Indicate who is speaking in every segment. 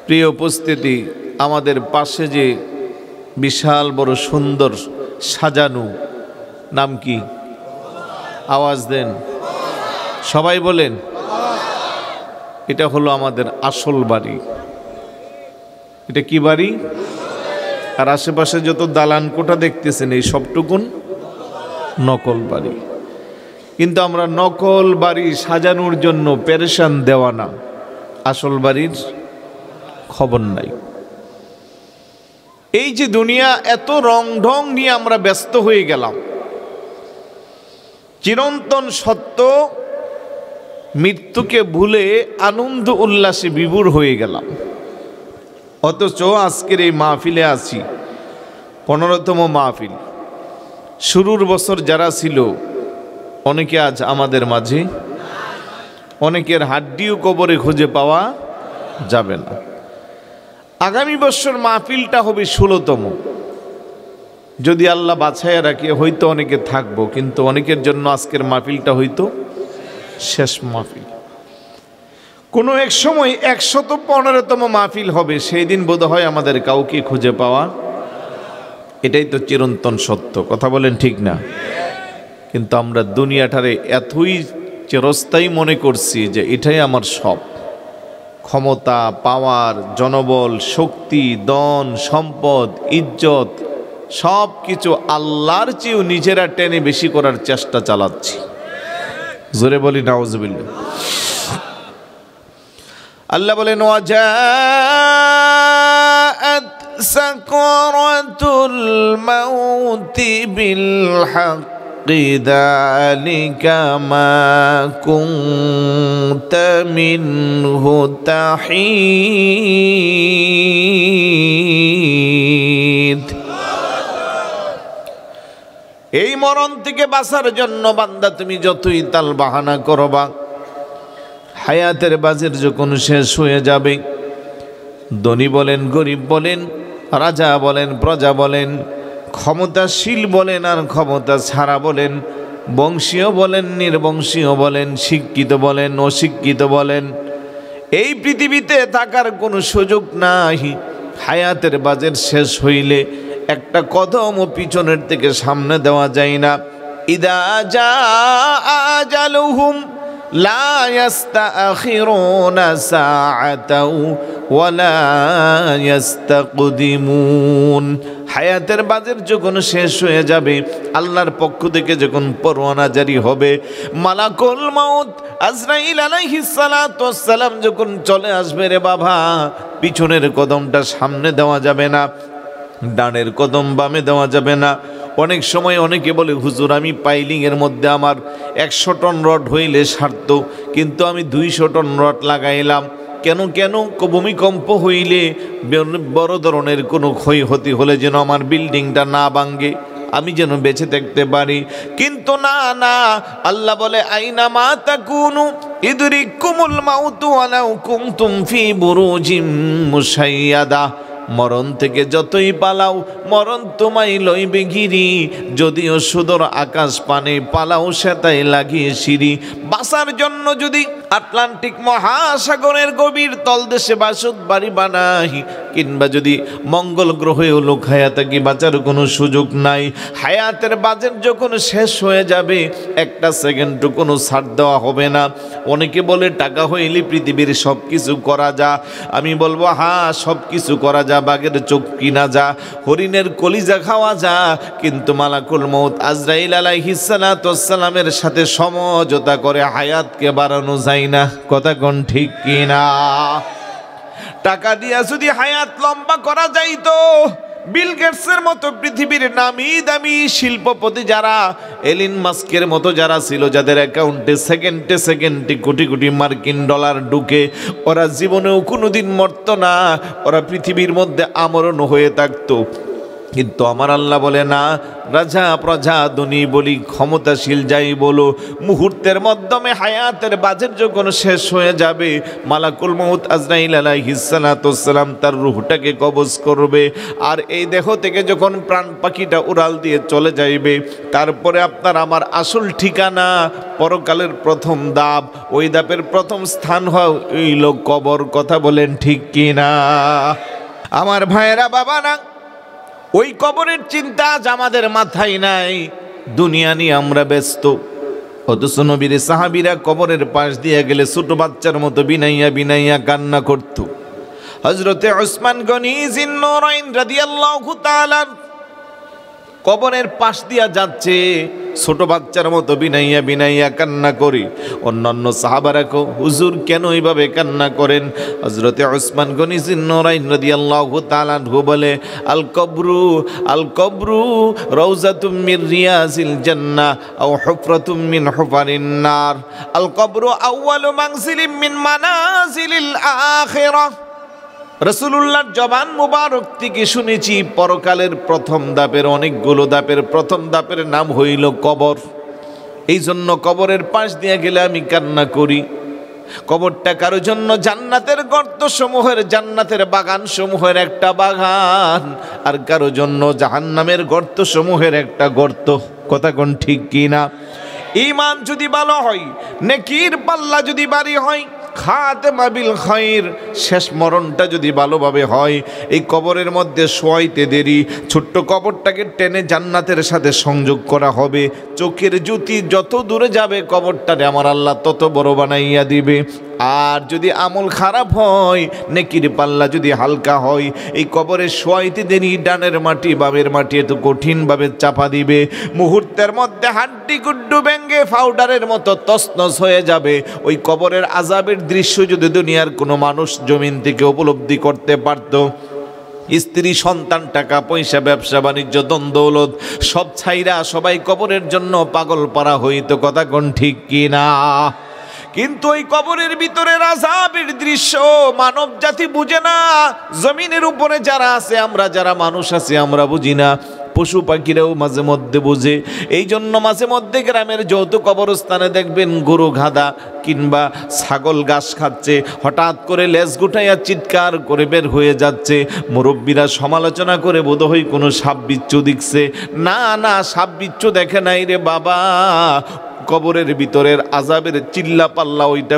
Speaker 1: প্রিয় উপস্থিতি, আমাদের পাশে যে বিশাল বড় সুন্দর সাজানো, নাম কি? আওয়াজ দেন, সবাই বলেন। এটা হলো আমাদের আসল বাড়ি। এটা কি বাড়ি? আর আশেপাশে যত দালান কোঠা দেখতেছেন এই সবটুকুন নকল বাড়ি। কিন্তু আমরা নকল বাড়ি সাজানোর জন্য পেরেশান দেওয়ানা, আসল বাড়ির খবর নাই। এই যে দুনিয়া, এত রং ঢং নিয়ে আমরা ব্যস্ত হয়ে গেলাম, চিরন্তন সত্য মৃত্যুকে ভুলে আনন্দ উল্লাসে বিভোর হয়ে গেলাম। অথচ আজকের এই মাহফিলে আছি, 15তম মাহফিল। শুরুর বছর যারা ছিল অনেকে আজ আমাদের মাঝে, অনেকের হাড্ডিও কবরে খুঁজে পাওয়া যাবে না। আগামী বছর মাহফিলটা হবে 16তম। যদি আল্লাহ বাছাইয়া রাখে হয়তো অনেকে থাকবো, কিন্তু অনেকের জন্য আজকের মাহফিলটা হয়তো শেষ মাহফিল। কোনো এক সময় 115তম মাহফিল হবে, সেই দিন বোধহয় আমাদের কাউকে খুঁজে পাওয়া। এটাই তো চিরন্তন সত্য, কথা বলেন ঠিক না? কিন্তু আমরা দুনিয়াটারে এতই চিরস্থায়ী মনে করছি যে এটাই আমার সব। ক্ষমতা, পাওয়ার, জনবল, শক্তি, ধন, সম্পদ, ইজ্জত সব কিছু আল্লাহর চেয়েও নিজেরা টেনে বেশি করার চেষ্টা চালাচ্ছি। জোরে বলি নাউজুবিল্লাহ। আল্লাহ বলেন, ওয়াজাআত সাকরাতুল মাউতি বিল হাক্কি যালিকা মা কুনতা মিনহু তাহিদ। এই মরণ থেকে বাঁচার জন্য বান্দা তুমি যতই তাল বাহানা করবা, হায়াতের বাজের যখন শেষ হয়ে যাবে, ধনী বলেন, গরিব বলেন, রাজা বলেন, প্রজা বলেন, ক্ষমতাশীল বলেন আর ক্ষমতা ছাড়া বলেন, বংশীয় বলেন, নির্বংশীয় বলেন, শিক্ষিত বলেন, অশিক্ষিত বলেন, এই পৃথিবীতে থাকার কোনো সুযোগ নাই। হায়াতের বাজের শেষ হইলে একটা কদমও পিছনের থেকে সামনে দেওয়া যায় না। ইদা জাআ আজালুহুম লা ইস্তাখিরুনা সাআতাও ওয়ালা ইস্তাকদিমুন। হায়াতের বাজের যখন শেষ হয়ে যাবে, আল্লাহর পক্ষ থেকে যখন পরোয়ানা জারি হবে, মালাকুল মাউত আজরাইল আলাইহিস সালাতু ওয়াস সালাম যখন চলে আসবে, রে বাবা, পিছনের কদমটা সামনে দেওয়া যাবে না, ডানের কদম বামে দেওয়া যাবে না। অনেক সময় অনেকে বলে, হুজুর আমি পাইলিংয়ের মধ্যে আমার 100 টন রড হইলে সারত, কিন্তু আমি 200 টন রড লাগাইলাম। কেন? ভূমিকম্প হইলে, বড় ধরনের কোনো ক্ষয়ক্ষতি হলে যেন আমার বিল্ডিংটা না ভাঙে, আমি যেন বেঁচে থাকতে পারি। কিন্তু না, আল্লাহ বলে, আইনা মা তাকুনু ইদরিকুমুল মাউতু ওয়ালাউ কুনতুম ফি বুরুজিম মুশাইয়াদা। মরণ থেকে যতই পালাও, মরণ তোমায় লইবে ঘিরি, যদিও সুদূর আকাশ পানে পালাও সেটাই লাগিয়ে সিঁড়ি। বাঁচার জন্য যদি আটলান্টিক মহাসাগরের গভীর তলদেশে বাসত বাড়ি বানাই, কিংবা যদি মঙ্গল গ্রহেও লুকায়া থাকি, বাঁচার কোনো সুযোগ নাই। হায়াতের বাজেট যখন শেষ হয়ে যাবে, একটা সেকেন্ডও কোনো ছাড় দেওয়া হবে না। অনেকে বলে টাকা হইলে পৃথিবীর সব কিছু করা যা। আমি বলবো, হ্যাঁ, সব কিছু করা যা, বাঘের চোখ কিনা যা, হরিণের কলিজা খাওয়া যা, কিন্তু মালাকুল মউত আজরাইল আলাইহিস সালাতু ওয়াস সালামের সাথে সমঝোতা করে হায়াতকে বাড়ানো যায় না। কথা কোন ঠিক কিনা? টাকা দিয়া যদি হায়াত লম্বা করা যাইতো, বিল গেটসের মতো পৃথিবীর নামি দামি শিল্পপতি যারা, এলিন মাস্কের মতো যারা ছিল, যাদের অ্যাকাউন্টে সেকেন্ডে কোটি কোটি মার্কিন ডলার ঢুকে, ওরা জীবনেও কোনোদিন মরত না, ওরা পৃথিবীর মধ্যে আমরণ হয়ে থাকতো। কিন্তু আমার আল্লাহ বলে না, রাজা প্রজা ধনী বলি ক্ষমতাশীল যাই বলো, মুহূর্তের মাধ্যমে হায়াতের বাজেট যখন শেষ হয়ে যাবে, মালাকুল মউত আজরাইল আলাইহিস সালাতুস সালাম তার রূহটাকে কবজ করবে। আর এই দেহ থেকে যখন প্রাণ পাখিটা উড়াল দিয়ে চলে যাইবে, তারপরে আপনার আমার আসল ঠিকানা পরকালের প্রথম ধাপ, ওই ধাপের প্রথম স্থান হইল কবর। কথা বলেন ঠিক কিনা? আমার ভাইয়েরা, বাবা না, ওই কবরের চিন্তা আজ আমাদের মাথায় নাই, দুনিয়া নিয়ে আমরা ব্যস্ত। অথচ নবীর সাহাবীরা কবরের পাশ দিয়ে গেলে ছোট বাচ্চার মতো বিনাইয়া বিনাইয়া কান্না করত। হযরতে উসমান গনি জিন্নুরাইন রাদিয়াল্লাহু তাআলা কবরের পাশ দিয়া যাচ্ছে, ছোট বাচ্চার মতো বিনাইয়া বিনাইয়া কান্না করি। অন্যান্য সাহাবারা কো, হুজুর কেন এইভাবে কান্না করেন? হযরতে উসমান গনি জিন্নুরাইন রাদিয়াল্লাহু তাআলা বলে, আল কবরু রাউযাতুম মির রিয়াজিল জান্নাহ আও হুফরাতুম মিন হুফারিন নার। আল কবরু আউয়ালু মানজিলিম মিন মানাজিলিল আখিরাহ। রাসূলুল্লাহর জবান মুবারক থেকে শুনেছি, পরকালের প্রথম ধাপের অনেকগুলো ধাপের প্রথম ধাপের নাম হইল কবর। এই জন্য কবরের পাশ দিয়ে গেলে আমি কান্না করি। কবরটা কারোর জন্য জান্নাতের গর্ত সমূহের, জান্নাতের বাগান সমূহের একটা বাগান, আর কারোর জন্য জাহান্নামের গর্ত সমূহের একটা গর্ত। কথা কোন ঠিক কিনা? ঈমান যদি ভালো হয়, নেকির পাল্লা যদি ভারী হয়, খাতেমা বিল খায়র, শেষ মরণটা যদি ভালোভাবে হয়, এই কবরের মধ্যে শোয়াইতে দেরি, ছোট্ট কবরটাকে টেনে জান্নাতের সাথে সংযোগ করা হবে। চোখের জ্যোতি যত দূরে যাবে, কবরটারে আমার আল্লাহ তত বড় বানাইয়া দিবে। আর যদি আমল খারাপ হয়, নেকির পাল্লা যদি হালকা হয়, এই কবরে শোয়াইতে দেরি, ডানের মাটি বামের মাটি এত কঠিনভাবে চাপা দিবে, মুহূর্তের মধ্যে হাড্ডি গুড্ডু ভেঙ্গে পাউডারের মতো তছনছ হয়ে যাবে। ওই কবরের আযাবের দৃশ্য যদি দুনিয়ার কোনো মানুষ জমিন থেকে উপলব্ধি করতে পারত, স্ত্রী সন্তান টাকা পয়সা ব্যবসা বাণিজ্য দ্বন্দ্বলত সব ছাইরা সবাই কবরের জন্য পাগল পারা হইতো। কথা কোন ঠিক কিনা? কিন্তু ওই কবরের ভিতরের আযাবের দৃশ্য মানব জাতি বুঝে না। জমিনের উপরে যারা আছে, আমরা যারা মানুষ আছি, আমরা বুঝি না। পশু পাখিরাও মাঝে মধ্যে বোঝে। এই জন্য মাঝে মধ্যে গ্রামের যৌথ কবরস্থানে দেখবেন গরু গাধা কিংবা ছাগল ঘাস খাচ্ছে, হঠাৎ করে লেজ গুটাইয়া চিৎকার করে বের হয়ে যাচ্ছে। মুরব্বীরা সমালোচনা করে বোধহয় কোনো সাপ বিচ্ছু দেখছে। না না, সাপ বিচ্ছু দেখে নাই রে বাবা, কবরের ভিতরের আযাবের চিল্লা পাল্লা ওইটা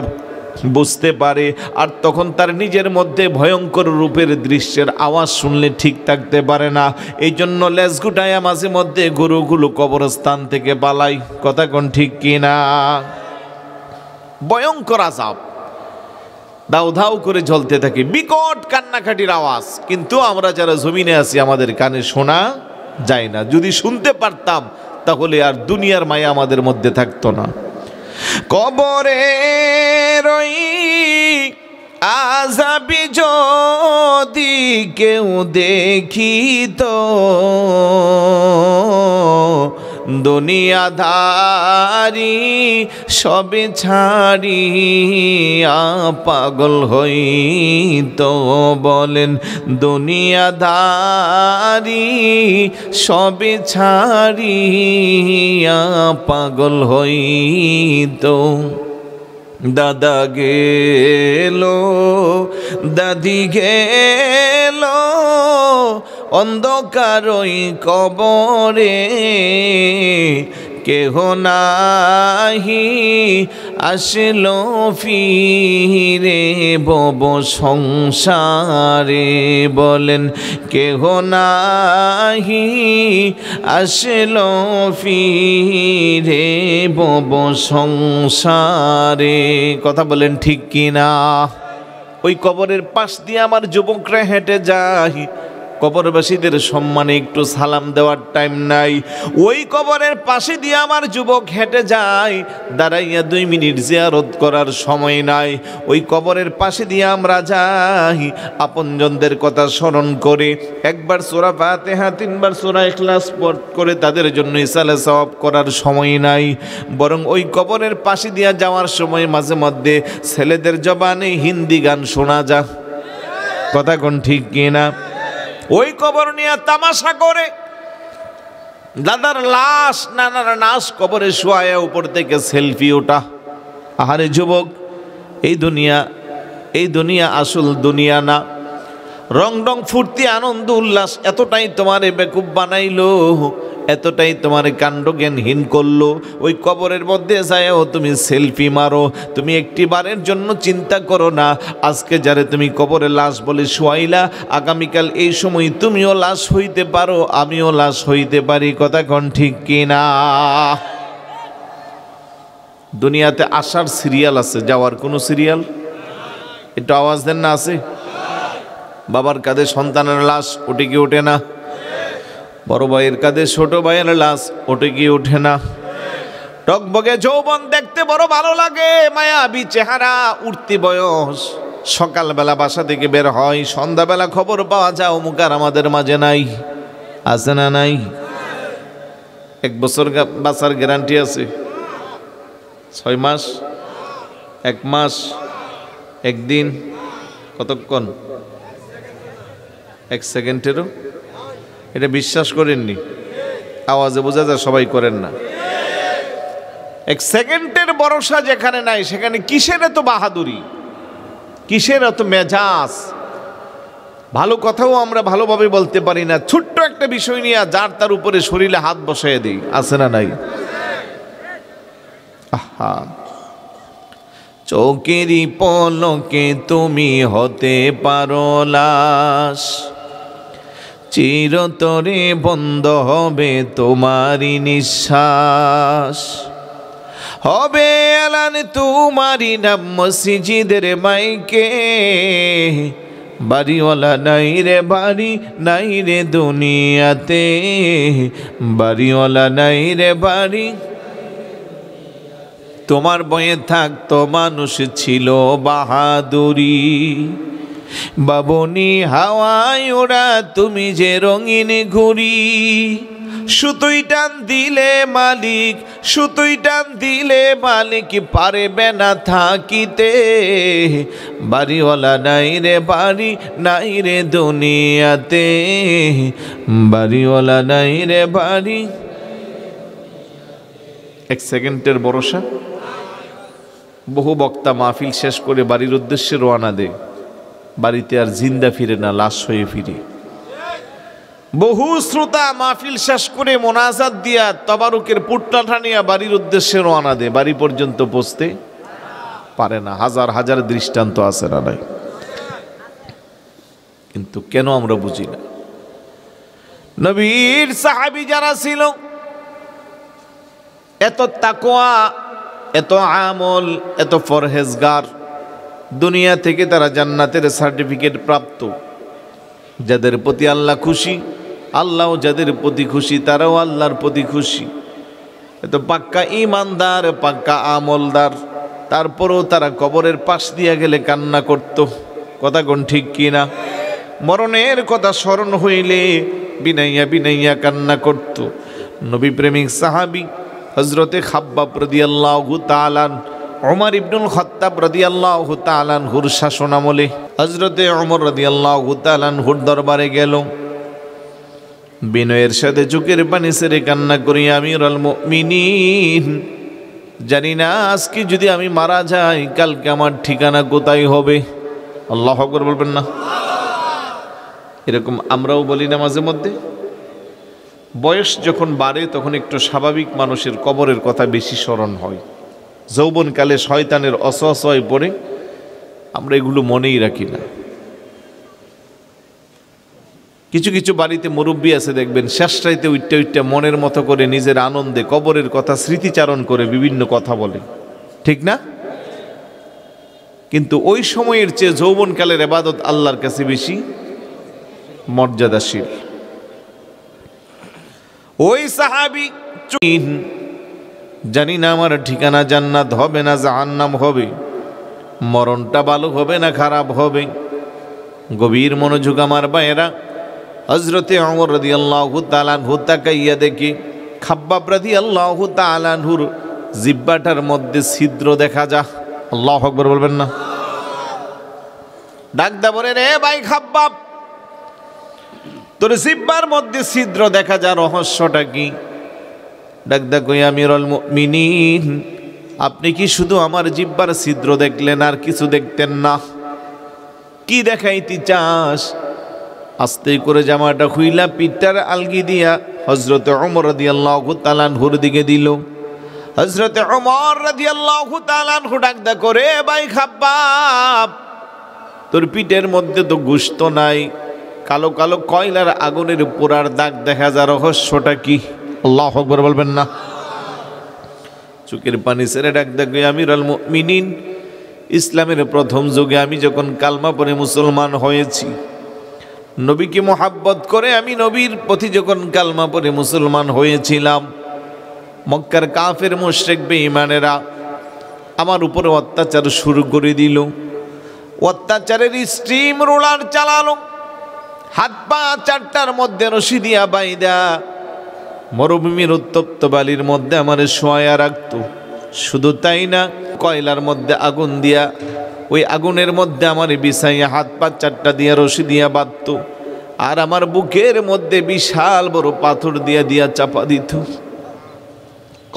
Speaker 1: বুঝতে পারে। আর তখন তার নিজের মধ্যে ভয়ঙ্কর রূপের দৃশ্যের আওয়াজ শুনলে ঠিক থাকতে পারে না। এই জন্য লেজ গুটাইয়া মাঝে মধ্যে গরুগুলো কবরস্থান থেকে পালাই। কথা কোন ঠিক কিনা? ভয়ঙ্কর আযাব দাউ ধাউ করে জ্বলতে থাকে, বিকট কান্নাকাটির আওয়াজ। কিন্তু আমরা যারা জমিনে আছি, আমাদের কানে শোনা যায় না। যদি শুনতে পারতাম, তাহলে আর দুনিয়ার মায়া আমাদের মধ্যে থাকতো না। কবরে রই আযাবি যদি কেউ দেখিত, দুনিয়াদারি সবে ছাড়িয়া পাগল হইত। বলেন, দুনিয়াদারি সবে ছাড়িয়া পাগল হইত। দাদা গেল, দাদি গেল, অন্ধকারই কবরে কেহ নাহি আসলো ফিরে ভব সংসারে। বলেন, কেহ নাহি আসলো ফিরে ভব সংসারে। কথা বলেন ঠিক কিনা? ওই কবরের পাশ দিয়ে আমার যুবকরা হেঁটে যায়, কবরবাসীদের সম্মানে একটু সালাম দেওয়ার টাইম নাই। ওই কবরের পাশে দিয়ে আমার যুবক হেঁটে যায়, দাঁড়াইয়া 2 মিনিট জিয়ারত করার সময় নাই। ওই কবরের পাশে দিয়ে আমরা যাই, আপনজনদের কথা স্মরণ করে একবার সূরা ফাতিহা 3 বার সূরা ইখলাস পাঠ করে তাদের জন্য ইসালে সওয়াব করার সময় নাই। বরং ওই কবরের পাশে দিয়ে যাওয়ার সময় মাঝে মধ্যে ছেলেদের জবানে হিন্দি গান শোনা যায়। কথা কোন ঠিক কিনা? ওই কবর নিয়ে তামাশা করে, দাদার লাশ নানার লাশ কবরে শোয়া, উপর থেকে সেলফি ওঠা। আহারে যুবক, এই দুনিয়া আসল দুনিয়া না। রং রং ফুর্তি আনন্দ উল্লাস এতটাই তোমারে বেকুব বানাইলো, এতটাই তোমার কাণ্ড জ্ঞানহীন করলো, ওই কবরের মধ্যে যায়ও তুমি সেলফি মারো। তুমি একটি বারের জন্য চিন্তা করো না, আজকে যারে তুমি কবরে লাশ বলে শোয়াইলা, আগামীকাল এই সময় তুমিও লাশ হইতে পারো, আমিও লাশ হইতে পারি। কথা কোন ঠিক কিনা? দুনিয়াতে আসার সিরিয়াল আছে, যাওয়ার কোনো সিরিয়াল? একটু আওয়াজ দেন না। আছে? বাবার কাঁধে সন্তানের লাশ, ওঠে কি ওঠে না? বড় ভাইয়ের কাঁধে ছোট ভাইয়ের লাশ, ওঠে কি ওঠে না? টকবগে যৌবন দেখতে বড় ভালো লাগে, মায়াবী চেহারা, উঠতি বয়স। সকালবেলা বাসা থেকে বের হয়, সন্ধ্যাবেলা খবর পাওয়া যায় অমুক আর আমাদের মাঝে নাই। আছে না নাই? 1 বছর বাঁচার গ্যারান্টি আছে? 6 মাস, 1 মাস, 1 দিন, কতক্ষণ? 1 সেকেন্ডেরও? এটা বিশ্বাস করেননি? আওয়াজে বোঝা যায় সবাই করেন না। 1 সেকেন্ডের ভরসা যেখানে নাই, সেখানে কিসের এত বাহাদুরি, কিসের এত মেজাজ? ভালো কথাও আমরা ভালোভাবে বলতে পারি না, ছোট্ট একটা বিষয় নিয়ে যার তার উপরে শরীরে হাত বসায় দিই। আছে না নাই? আহা, চোখেরই পলকে তুমি হতে পারো লাশ, চিরতরে বন্ধ হবে তোমারই নিঃশ্বাস, হবে এলান তোমারই নাম মসজিদের মাইকে, বাড়িওয়ালা নাই রে বাড়ি, নাই রে দুনিয়াতে, বাড়িওয়ালা নাই রে বাড়ি। তোমার বয়ে থাকতো মানুষ ছিল বাহাদুরি, বাবনি হাওয়ায় ওরা তুমি যে রঙিন ঘুড়ি, সুতোই টান দিলে মালিক, সুতোই টান দিলে মালিক পারবে না থাকিতে, বাড়িওয়ালা নাই রে বাড়ি, নাই রে দুনিয়াতে, বাড়িওয়ালা নাই রে বাড়ি। 1 সেকেন্ডের ভরসা। বহু বক্তা মাহফিল শেষ করে বাড়ির উদ্দেশ্যে রওনা দেয়, বাড়িতে আর জিন্দা ফিরে না, লাশ হয়ে ফিরে। বহু শ্রোতা মাহফিল শেষ করে মোনাজাত দিয়া তবারুকের পুটলা টানিয়া বাড়ির উদ্দেশ্যে রওনা দেয়, বাড়ি পর্যন্ত পৌঁছতে পারে না। হাজার হাজার দৃষ্টান্ত আছে না নাই? কিন্তু কেন আমরা বুঝি না? নবীর সাহাবী যারা ছিল, এত তাকওয়া, এত আমল, এত পরহেজগার, দুনিয়া থেকে তারা জান্নাতের সার্টিফিকেট প্রাপ্ত। যাদের প্রতি আল্লাহ খুশি, আল্লাহও যাদের প্রতি খুশি, তারাও আল্লাহর প্রতি খুশি। এত পাক্কা ইমানদার, পাক্কা আমলদার, তারপরেও তারা কবরের পাশ দিয়া গেলে কান্না করত। কথা কোন ঠিক কিনা? মরণের কথা স্মরণ হইলে বিনাইয়া বিনাইয়া কান্না করত। নবী প্রেমিক সাহাবী হযরতে খাব্বাব রাদিয়াল্লাহু তাআলা, ওমর ইবনুল খাত্তাব রাদিয়াল্লাহু তাআলা আনহুর শাসন আমলে হযরতে ওমর রাদিয়াল্লাহু তাআলা আনহুর দরবারে গেল, বিনয়ের সাথে চোখের পানি ছেড়ে কান্না করি, আমিরুল মুমিনিন, জানি না আজকে যদি আমি মারা যাই, কালকে আমার ঠিকানা কোথায় হবে? আল্লাহু আকবার বলবেন না? এরকম আমরাও বলি না মাঝে মধ্যে। বয়স যখন বাড়ে তখন একটু স্বাভাবিক মানুষের কবরের কথা বেশি স্মরণ হয়। যৌবনকালে শয়তানের অসহায় পড়ে আমরা এগুলো মনেই রাখি না। কিছু কিছু বাড়িতে মুরব্বী আছে দেখবেন, শেষ রাইতে উইট্টা উইট্টা মনের মতো করে নিজের আনন্দে কবরের কথা স্মৃতিচারণ করে বিভিন্ন কথা বলে, ঠিক না? কিন্তু ওই সময়ের চেয়ে যৌবনকালের ইবাদত আল্লাহর কাছে বেশি মর্যাদাশীল। ওই সাহাবী, জানি না আমার ঠিকানা জান্নাত হবে না জাহান্নাম হবে, মরণটা ভালো হবে না খারাপ হবে। গভীর মনোযোগ আমার ভাইয়েরা, হযরতে ওমর রাদিয়াল্লাহু তাআলা আনহু তাকাইয়া দেখি খাব্বাব রাদিয়াল্লাহু তাআলা আনহুর জিহ্বাটার মধ্যে ছিদ্র দেখা যায়। আল্লাহু আকবার বলবেন না? ডাক দা বলে, রে ভাই খাব্বাব, তোর জিহ্বার মধ্যে ছিদ্র দেখা যায়, রহস্যটা কি? ডাক কই আমিরুল মুমিনিন, আপনি কি শুধু আমার জিহ্বার ছিদ্র দেখলেন আর কিছু দেখতেন না? কি দেখাইতে চাস? আস্তে করে জামাটা খুইলা পিঠটার আলগি দিয়া হযরতে ওমর রাদিয়াল্লাহু তাআলা আনহুর দিকে দিল। হযরতে ওমর রাদিয়াল্লাহু তাআলা আনহু ডাক করে, ভাই খাব্বাব, তোর পিঠের মধ্যে তো গোশত নাই, কালো কালো কয়লার আগুনের পোড়ার দাগ দেখা যায়, রহস্যটা কি? আল্লাহু আকবার বলবেন না? চোখের পানি ছেড়ে ডাক আমিরুল মুমিনিন, ইসলামের প্রথম যুগে আমি যখন কালমা পড়ে মুসলমান হয়েছি, নবীকে মোহাব্বত করে আমি নবীর প্রতি যখন কালমা পড়ে মুসলমান হয়েছিলাম, মক্কার কাফের মুশরিক বেঈমানেরা আমার উপরে অত্যাচার শুরু করে দিল। অত্যাচারের স্টিম রোলার চালালো, হাত পা চারটার মধ্যে রশি দিয়া বাইদা মরুভূমির উত্তপ্ত বালির মধ্যে আমারে শোয়া রাখত। শুধু তাই না, কয়লার মধ্যে আগুন দিয়া ওই আগুনের মধ্যে আমারে বিছাইয়া হাত পা চারটা দিয়া রশি দিয়া বাঁধত, আর আমার বুকের মধ্যে বিশাল বড় পাথর দিয়া দিয়া চাপা দিত।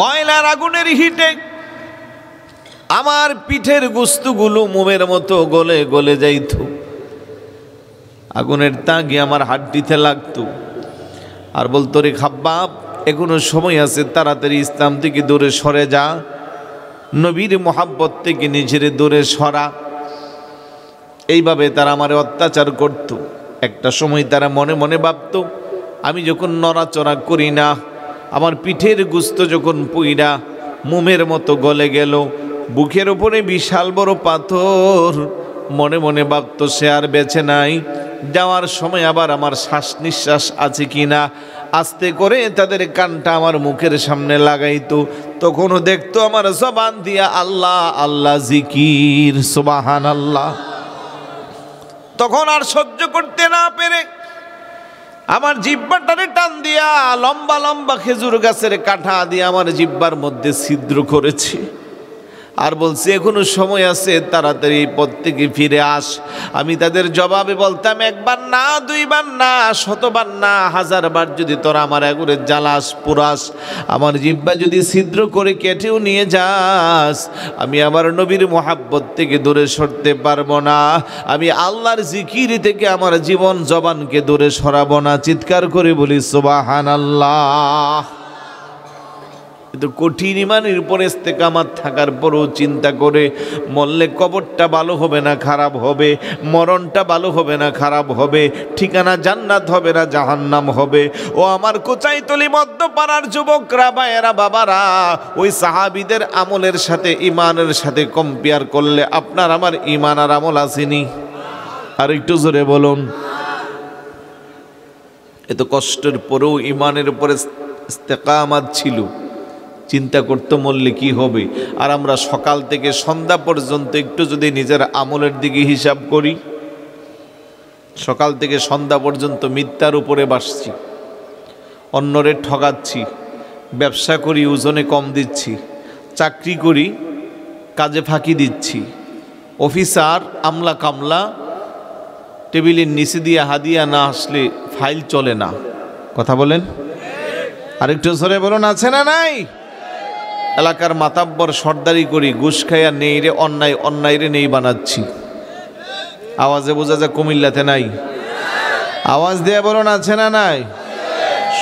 Speaker 1: কয়লার আগুনের হিটে আমার পিঠের গোশতগুলো মোমের মতো গলে গলে যাইত, আগুনের তাগি আমার হাড্ডিতে লাগতো, আর বলতো, রে খাব্বাব, এখনো সময় আছে, তাড়াতাড়ি ইসলাম থেকে দূরে সরে যা, নবীর মোহাব্বত থেকে নিজের দূরে সরা। এইভাবে তারা আমারে অত্যাচার করত। একটা সময় তারা মনে মনে ভাবত, আমি যখন নড়াচড়া করি না, আমার পিঠের গোশত যখন পুইরা মোমের মতো গলে গেল, বুকের উপরে বিশাল বড় পাথর, মনে মনে ভাবত সে আর বেঁচে নাই, যাওয়ার সময় আবার আমার শ্বাস নিঃশ্বাস আছে কিনা। আস্তে করে তাদের কানটা আমার মুখের সামনে লাগাইতো, তখনও দেখতো আমার জবান দিয়া আল্লাহ আল্লাহ জিকির, সুবহানাল্লাহ। তখন আর সহ্য করতে না পেরে আমার জিহ্বাটারে টান দিয়া লম্বা লম্বা খেজুর গাছের কাঠা দিয়ে আমার জিহ্বার মধ্যে ছিদ্র করেছে, আর বলছে এখনো সময় আছে, তাড়াতাড়ি পথ থেকে ফিরে আস। আমি তাদের জবাবে বলতাম, একবার না, দুইবার না, শতবার না, হাজারবার যদি তোরা আমার আগুনের জ্বালাস পুরাস, আমার জিহ্বা যদি ছিদ্র করে কেটেও নিয়ে যাস, আমি আমার নবীর মোহাব্বত থেকে দূরে সরতে পারবো না, আমি আল্লাহর জিকির থেকে আমার জীবন জবানকে দূরে সরাবো না। চিৎকার করে বলি সুবহানাল্লাহ। কিন্তু কঠিন ইমানের উপরে ইস্তেকামাত থাকার পরও চিন্তা করে মরলে কবরটা ভালো হবে না খারাপ হবে, মরণটা ভালো হবে না খারাপ হবে, ঠিকানা জান্নাত হবে না জাহান্নাম হবে। ও আমার কোচাইতলি মধ্যপাড়ার যুবকরা, ভাইয়েরা, বাবারা, ওই সাহাবীদের আমলের সাথে ইমানের সাথে কম্পেয়ার করলে আপনার আমার ইমান আর আমল আসেনি? আর একটু জোরে বলুন। এত কষ্টের পরেও ইমানের উপরে ইস্তেকামাত ছিল, চিন্তা করতে মরলে কি হবে। আর আমরা সকাল থেকে সন্ধ্যা পর্যন্ত একটু যদি নিজের আমলের দিকে হিসাব করি, সকাল থেকে সন্ধ্যা পর্যন্ত মিথ্যার উপরে বাসছি, অন্যরে ঠগাচ্ছি, ব্যবসা করি ওজনে কম দিচ্ছি, চাকরি করি কাজে ফাঁকি দিচ্ছি, অফিসার আমলা কামলা টেবিলের নিচে দিয়ে হাদিয়া না আসলে ফাইল চলে না। কথা বলেন, আরেকটু জোরে বলুন, আছে না নাই? এলাকার মাতাব্বর সর্দারি করি, ঘুষ খাইয়া নেই রে অন্যায়, অন্যায় রে নেই বানাচ্ছি। আওয়াজে বোঝা যায় কুমিল্লাতে নাই? আওয়াজ দিয়ে বলুন, আছে না নাই?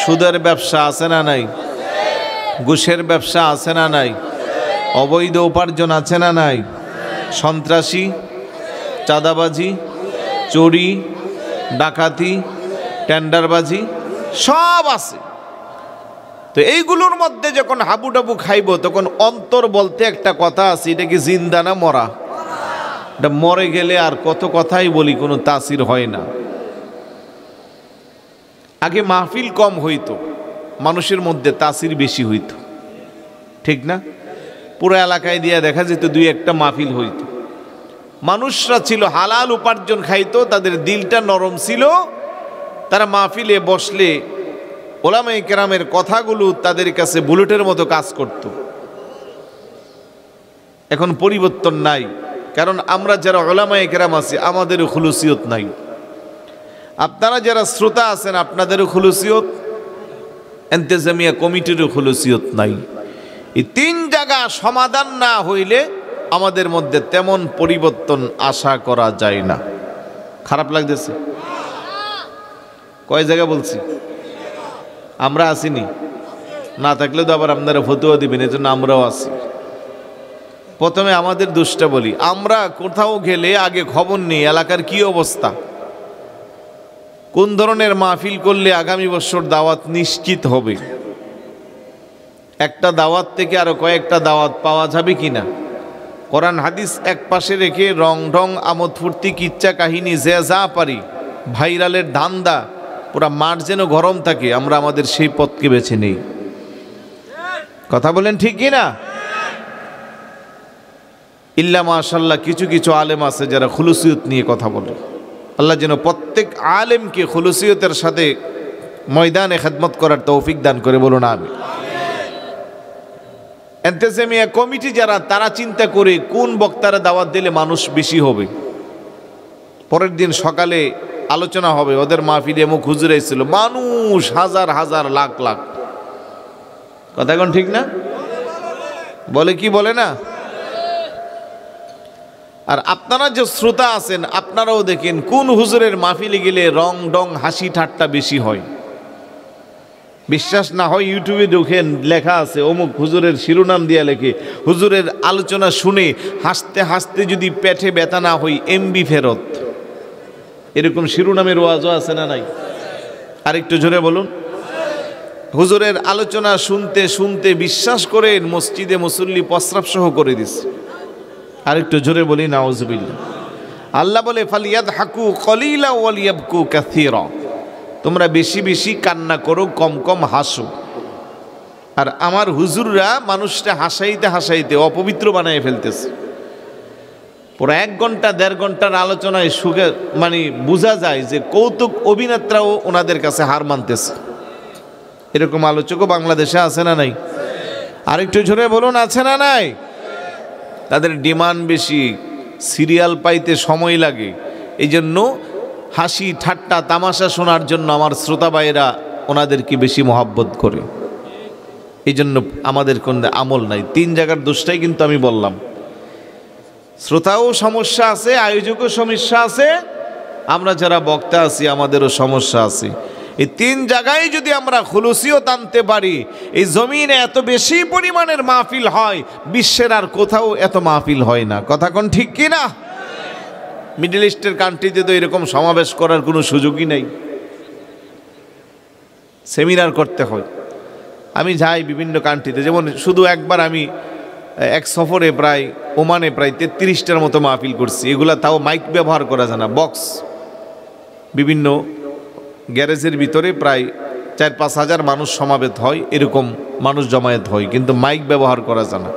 Speaker 1: সুদের ব্যবসা আছে না নাই? ঘুষের ব্যবসা আছে না নাই? অবৈধ উপার্জন আছে না নাই? সন্ত্রাসী, চাঁদাবাজি, চুরি, ডাকাতি, টেন্ডারবাজি সব আছে। তো এইগুলোর মধ্যে যখন হাবুডাবু খাইব, তখন অন্তর বলতে একটা কথা আছে, এটা কি জিন্দা না মরা? এটা মরে গেলে আর কত কথাই বলি, কোনো তাসির হয় না। আগে মাহফিল কম হইতো, মানুষের মধ্যে তাসির বেশি হইতো, ঠিক না? পুরো এলাকায় দিয়া দেখা যেত দুই একটা মাহফিল হইতো। মানুষরা ছিল হালাল উপার্জন খাইতো, তাদের দিলটা নরম ছিল, তারা মাহফিলে বসলে ওলামায়ে কেরামের কথাগুলো তাদের কাছে বুলেটের মতো কাজ করত। এখন পরিবর্তন নাই, কারণ আমরা যারা ওলামায়ে কেরাম আছি আমাদের খুলুসিয়ত নাই। আপনারা যারা শ্রোতা আছেন আপনাদেরও খুলুসিয়ত, ইন্তেজামিয়া কমিটিরও খুলুসিয়ত নাই। এই তিন জায়গা সমাধান না হইলে আমাদের মধ্যে তেমন পরিবর্তন আশা করা যায় না। খারাপ লাগতেছে? কয় জায়গা বলছি? আমরা আসিনি, না থাকলে তো আবার আপনারা ফতুয়া দিবেন, এই জন্য আমরাও আছি। প্রথমে আমাদের দোষটা বলি, আমরা কোথাও গেলে আগে খবর নেই এলাকার কি অবস্থা, কোন ধরনের মাহফিল করলে আগামী বছর দাওয়াত নিশ্চিত হবে, একটা দাওয়াত থেকে আরো কয়েকটা দাওয়াত পাওয়া যাবে কিনা, কোরআন হাদিস এক পাশে রেখে রং ঢং আমোদ ফুর্তি কিচ্ছা কাহিনী যে যা পারি ভাইরালের ধান্দা, পুরা মাঠ যেন গরম থাকে, আমরা আমাদের সেই পথকে বেছে নেই। কথা বলেন ঠিক কিনা? ইল্লা মাশাআল্লাহ কিছু কিছু আলেম আছে যারা খুলুসিয়ত নিয়ে কথা বলে। আল্লাহ যেন প্রত্যেক আলেমকে খুলুসিয়তের সাথে ময়দানে খেদমত করার তৌফিক দান করে, বলুন আমিন। ইন্তেজামিয়া কমিটি যারা, তারা চিন্তা করে কোন বক্তারা দাওয়াত দিলে মানুষ বেশি হবে। পরের দিন সকালে আলোচনা হবে, ওদের মাহফিলে মুখ হুজুর ছিল, মানুষ হাজার হাজার লাখ লাখ। কথা কোন ঠিক না? বলে কি বলে না? আর আপনারা যে শ্রোতা আছেন আপনারাও দেখেন কোন হুজুরের মাহফিলে গেলে রং ডং হাসি ঠাট্টা বেশি হয়। বিশ্বাস না হয় ইউটিউবে ঢুকেন, লেখা আছে অমুক হুজুরের শিরোনাম দিয়া লেখে, হুজুরের আলোচনা শুনে হাসতে হাসতে যদি পেটে ব্যথা না হই এমবি ফেরত। এরকম শিরোনামের ওয়াজও আছে না নাই? আরেকটু জোরে বলুন। হুজুরের আলোচনা শুনতে শুনতে বিশ্বাস করেন মসজিদে মুসল্লি প্রস্রাব সহ করে দিছে। আরেকটু জোরে বলি নাউজুবিল্লাহ। আল্লাহ বলে ফালিয়াদহাকু কলিলা ওয়ালিয়াবকু কাসীরা, তোমরা বেশি বেশি কান্না করো, কম কম হাসো। আর আমার হুজুররা মানুষটা হাসাইতে হাসাইতে অপবিত্র বানায় ফেলতেছে। পুরো 1 ঘন্টা 1.5 ঘন্টার আলোচনায় সুখে মানে বোঝা যায় যে কৌতুক অভিনেতারাও ওনাদের কাছে হার মানতেছে। এরকম আলোচকও বাংলাদেশে আছে না নাই? আরেকটু জোরে বলুন, আছে না নাই? তাদের ডিমান্ড বেশি, সিরিয়াল পাইতে সময় লাগে, এই জন্য হাসি ঠাট্টা তামাশা শোনার জন্য আমার শ্রোতা ভাইয়েরা ওনাদেরকে বেশি মহাব্বত করে। এই জন্য আমাদের কোন আমল নাই। 3 জায়গার দোষটাই কিন্তু আমি বললাম। শ্রোতাও সমস্যা আছে, আয়োজকও সমস্যা আছে, আমরা যারা বক্তা আছি আমাদেরও সমস্যা আছে। এই 3 জায়গায় যদি আমরা খুলুসিয়ত আনতে পারি, এই জমিনে এত বেশি পরিমাণের মাহফিল হয়, বিশ্বের আর কোথাও এত মাহফিল হয় না। কথা কোন ঠিক কি না? মিডল ইস্টের কান্ট্রিতে তো এরকম সমাবেশ করার কোনো সুযোগই নেই, সেমিনার করতে হয়। আমি যাই বিভিন্ন কান্ট্রিতে, যেমন শুধু একবার আমি এক সফরে প্রায় ওমানে প্রায় 33টার মতো মাহফিল করছি। এগুলা তাও মাইক ব্যবহার করা যায় না, বক্স। বিভিন্ন গ্যারেজের ভিতরে প্রায় 4-5 হাজার মানুষ সমাবেত হয়, এরকম মানুষ জমায়েত হয়, কিন্তু মাইক ব্যবহার করা যায় না।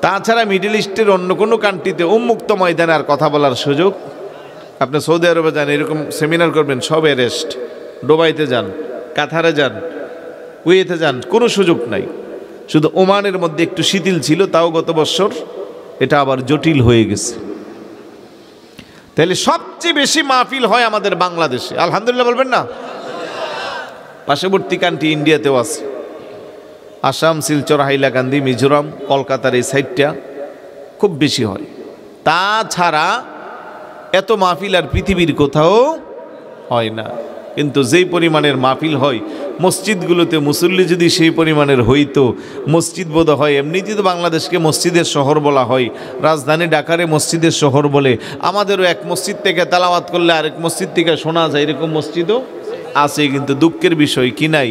Speaker 1: তাছাড়া মিডল ইস্টের অন্য কোনো কান্ট্রিতে উন্মুক্ত ময়দানে আর কথা বলার সুযোগ। আপনি সৌদি আরবে যান, এরকম সেমিনার করবেন, সব অ্যারেস্ট। দুবাইতে যান, কাতারে যান, কুয়েতে যান, কোনো সুযোগ নাই। শুধু ওমানের মধ্যে একটু শিথিল ছিল, তাও গত বছর এটা আবার জটিল হয়ে গেছে। তাহলে সবচেয়ে বেশি মাহফিল হয় আমাদের বাংলাদেশে, আলহামদুলিল্লাহ বলবেন না? পার্শ্ববর্তী কান্ট্রি ইন্ডিয়াতেও আছে, আসাম, শিলচর, হাইলাকান্দি, মিজোরাম, কলকাতার এই সাইডটা খুব বেশি হয়। তাছাড়া এত মাহফিল আর পৃথিবীর কোথাও হয় না। কিন্তু যেই পরিমাণের মাহফিল হয় মসজিদগুলোতে, মুসল্লি যদি সেই পরিমাণের হইতো, মসজিদ বোধ হয় এমনিতেই তো বাংলাদেশকে মসজিদের শহর বলা হয়, রাজধানী ঢাকারে মসজিদের শহর বলে। আমাদেরও এক মসজিদ থেকে তেলাওয়াত করলে আরেক মসজিদ থেকে শোনা যায়, এরকম মসজিদও আছে। কিন্তু দুঃখের বিষয় কি নাই?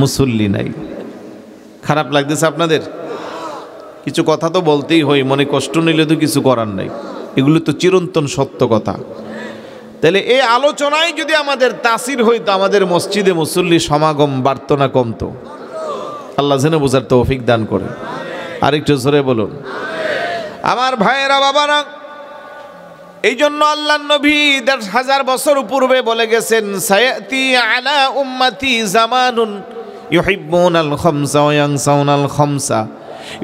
Speaker 1: মুসল্লি নাই। খারাপ লাগতেছে আপনাদের? কিছু কথা তো বলতেই হয়, মনে কষ্ট নিলে তো কিছু করার নাই, এগুলো তো চিরন্তন সত্য কথা। তাহলে এই আলোচনায় যদি আমাদের তাসির হইতো, আমাদের মসজিদে মুসল্লি সমাগম বাড়তো না কমতো? আল্লাহ যেন বোঝার তৌফিক দান করে। আরেকটু জোরে বলুন। আমার ভাইয়েরা, বাবারা, এই জন্য আল্লাহর নবী 1000 বছর পূর্বে বলে গেছেন, সায়াতি আলা উম্মতি জামানুন ইউহিব্বুনাল খামসা ওয়া ইয়ানসাউনাল খামসা।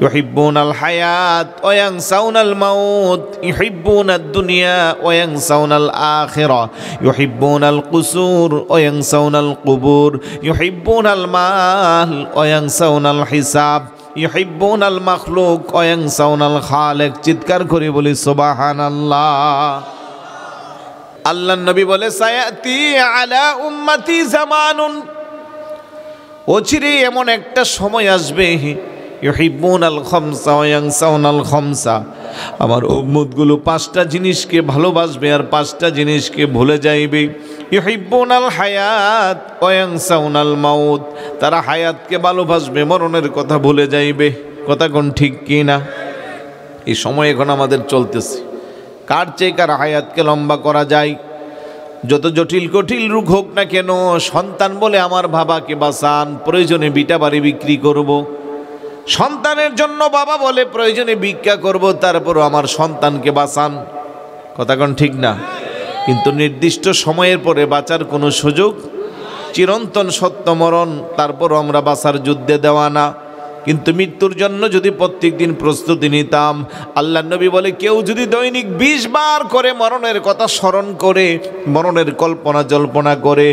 Speaker 1: ইউহিব্বুনাল হায়াত ওয়া ইয়ানসাউনাল মাউত, ইউহিব্বুনাদ দুনিয়া ওয়া ইয়ানসাউনাল আখিরা, ইউহিব্বুনাল কুসুর ওয়া ইয়ানসাউনাল কুবুর, ইউহিব্বুনাল মাল ওয়া ইয়ানসাউনাল হিসাব, ইউহিব্বুনাল মাখলুক ওয়া ইয়ানসাউনাল খালিক। চিৎকার করে বলি সুবহানাল্লাহ। আল্লাহর নবী বলে সায়াতি আলা উম্মতি জামানুন, অচিরে এমন একটা সময় আসবে ইউহিব্বুনাল খামসা ওয়া ইয়ানসাউনাল খামসা, আমার উম্মতগুলো পাঁচটা জিনিসকে ভালোবাসবে আর পাঁচটা জিনিসকে ভুলে যাইবে। ইউহিব্বুনাল হায়াত ওয়া ইয়ানসাউনাল মাউত, তারা হায়াতকে ভালোবাসবে, মরণের কথা ভুলে যাইবে। কথা কোন ঠিক কি না? এই সময় এখন আমাদের চলতেছে, কার চেয়ে কার হায়াতকে লম্বা করা যায়। যত জটিল কঠিল রোগ হোক না কেন, সন্তান বলে আমার বাবাকে বাঁচান, প্রয়োজনে বিটা বাড়ি বিক্রি করব। সন্তানের জন্য বাবা বলে প্রয়োজনে ভিক্ষা করব, তারপরও আমার সন্তানকে বাঁচান। কথা কোন ঠিক না? কিন্তু নির্দিষ্ট সময়ের পরে বাঁচার কোনো সুযোগ, চিরন্তন সত্য মরণ, তারপরও আমরা বাঁচার যুদ্ধে দেওয়ানা। কিন্তু মৃত্যুর জন্য যদি প্রত্যেক দিন প্রস্তুতি নিতাম, আল্লাহ নবী বলে কেউ যদি দৈনিক 20 বার করে মরণের কথা স্মরণ করে, মরণের কল্পনা জল্পনা করে,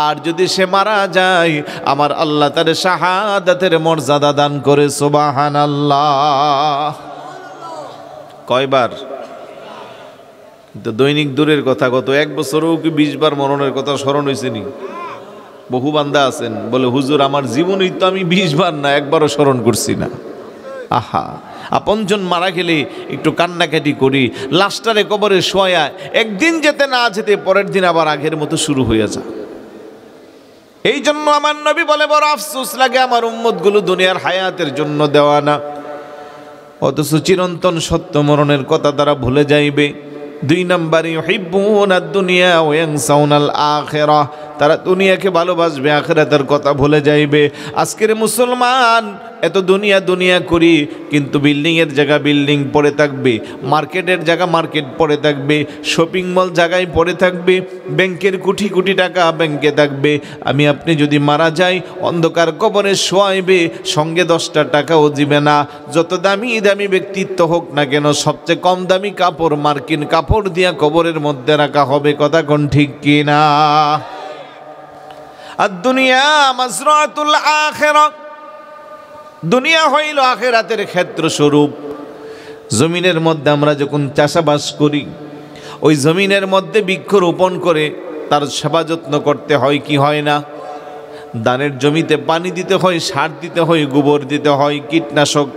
Speaker 1: আর যদি সে মারা যায়, আমার আল্লাহ তার শাহাদাতের মর্যাদা দান করে। সুবহানাল্লাহ। কয়বার? কিন্তু দৈনিক দূরের কথা, গত 1 বছরেও কি 20 বার মরণের কথা স্মরণ হয়েছে নি? বহু বান্দা আছেন বলে হুজুর আমার জীবনেই তো আমি 20 বার না, একবারও স্মরণ করছি না। আহা, আপনজন মারা গেলে একটু কান্নাকাটি করি, লাশটারে কবরে শোয়া, একদিন যেতে না যেতে পরের দিন আবার আগের মতো শুরু হয়ে যায়। এই জন্য আমার নবী বলে বড় আফসোস লাগে আমার উম্মতগুলো দুনিয়ার হায়াতের জন্য দেওয়ানা, অথচ চিরন্তন সত্য মরণের কথা তারা ভুলে যাইবে। 2 নম্বরে ইউহিব্বুনাদ দুনিয়া ওয়া ইয়ানসাউনাল আখিরা, তারা দুনিয়াকে ভালোবাসবে, আখিরাতের কথা ভুলে যাইবে। আজকের মুসলমান এত দুনিয়া দুনিয়া করি, কিন্তু বিল্ডিংয়ের জায়গা বিল্ডিং পড়ে থাকবে, মার্কেটের জায়গা মার্কেট পড়ে থাকবে, শপিং মল জায়গায় পড়ে থাকবে, ব্যাংকের কোটি কোটি টাকা ব্যাংকে থাকবে। আমি আপনি যদি মারা যাই, অন্ধকার কবরে শোয়াইবে, সঙ্গে 10টা টাকাও দিবে না। যত দামি দামি ব্যক্তিত্ব হোক না কেন, সবচেয়ে কম দামি কাপড় মার্কিন কাপড় দিয়া কবরের মধ্যে রাখা হবে। কথা কোন ঠিক কি না? আর দুনিয়া মাজরাতুল আখিরা, দুনিয়া হইল আখিরাতের ক্ষেত্র স্বরূপ। জমিনের মধ্যে আমরা যখন চাষাবাস করি, ওই জমিনের মধ্যে বৃক্ষ রোপণ করে তার সেবা যত্ন করতে হয় কি হয় না? ধানের জমিতে পানি দিতে হয়, সার দিতে হয়, গোবর দিতে হয়, কীটনাশক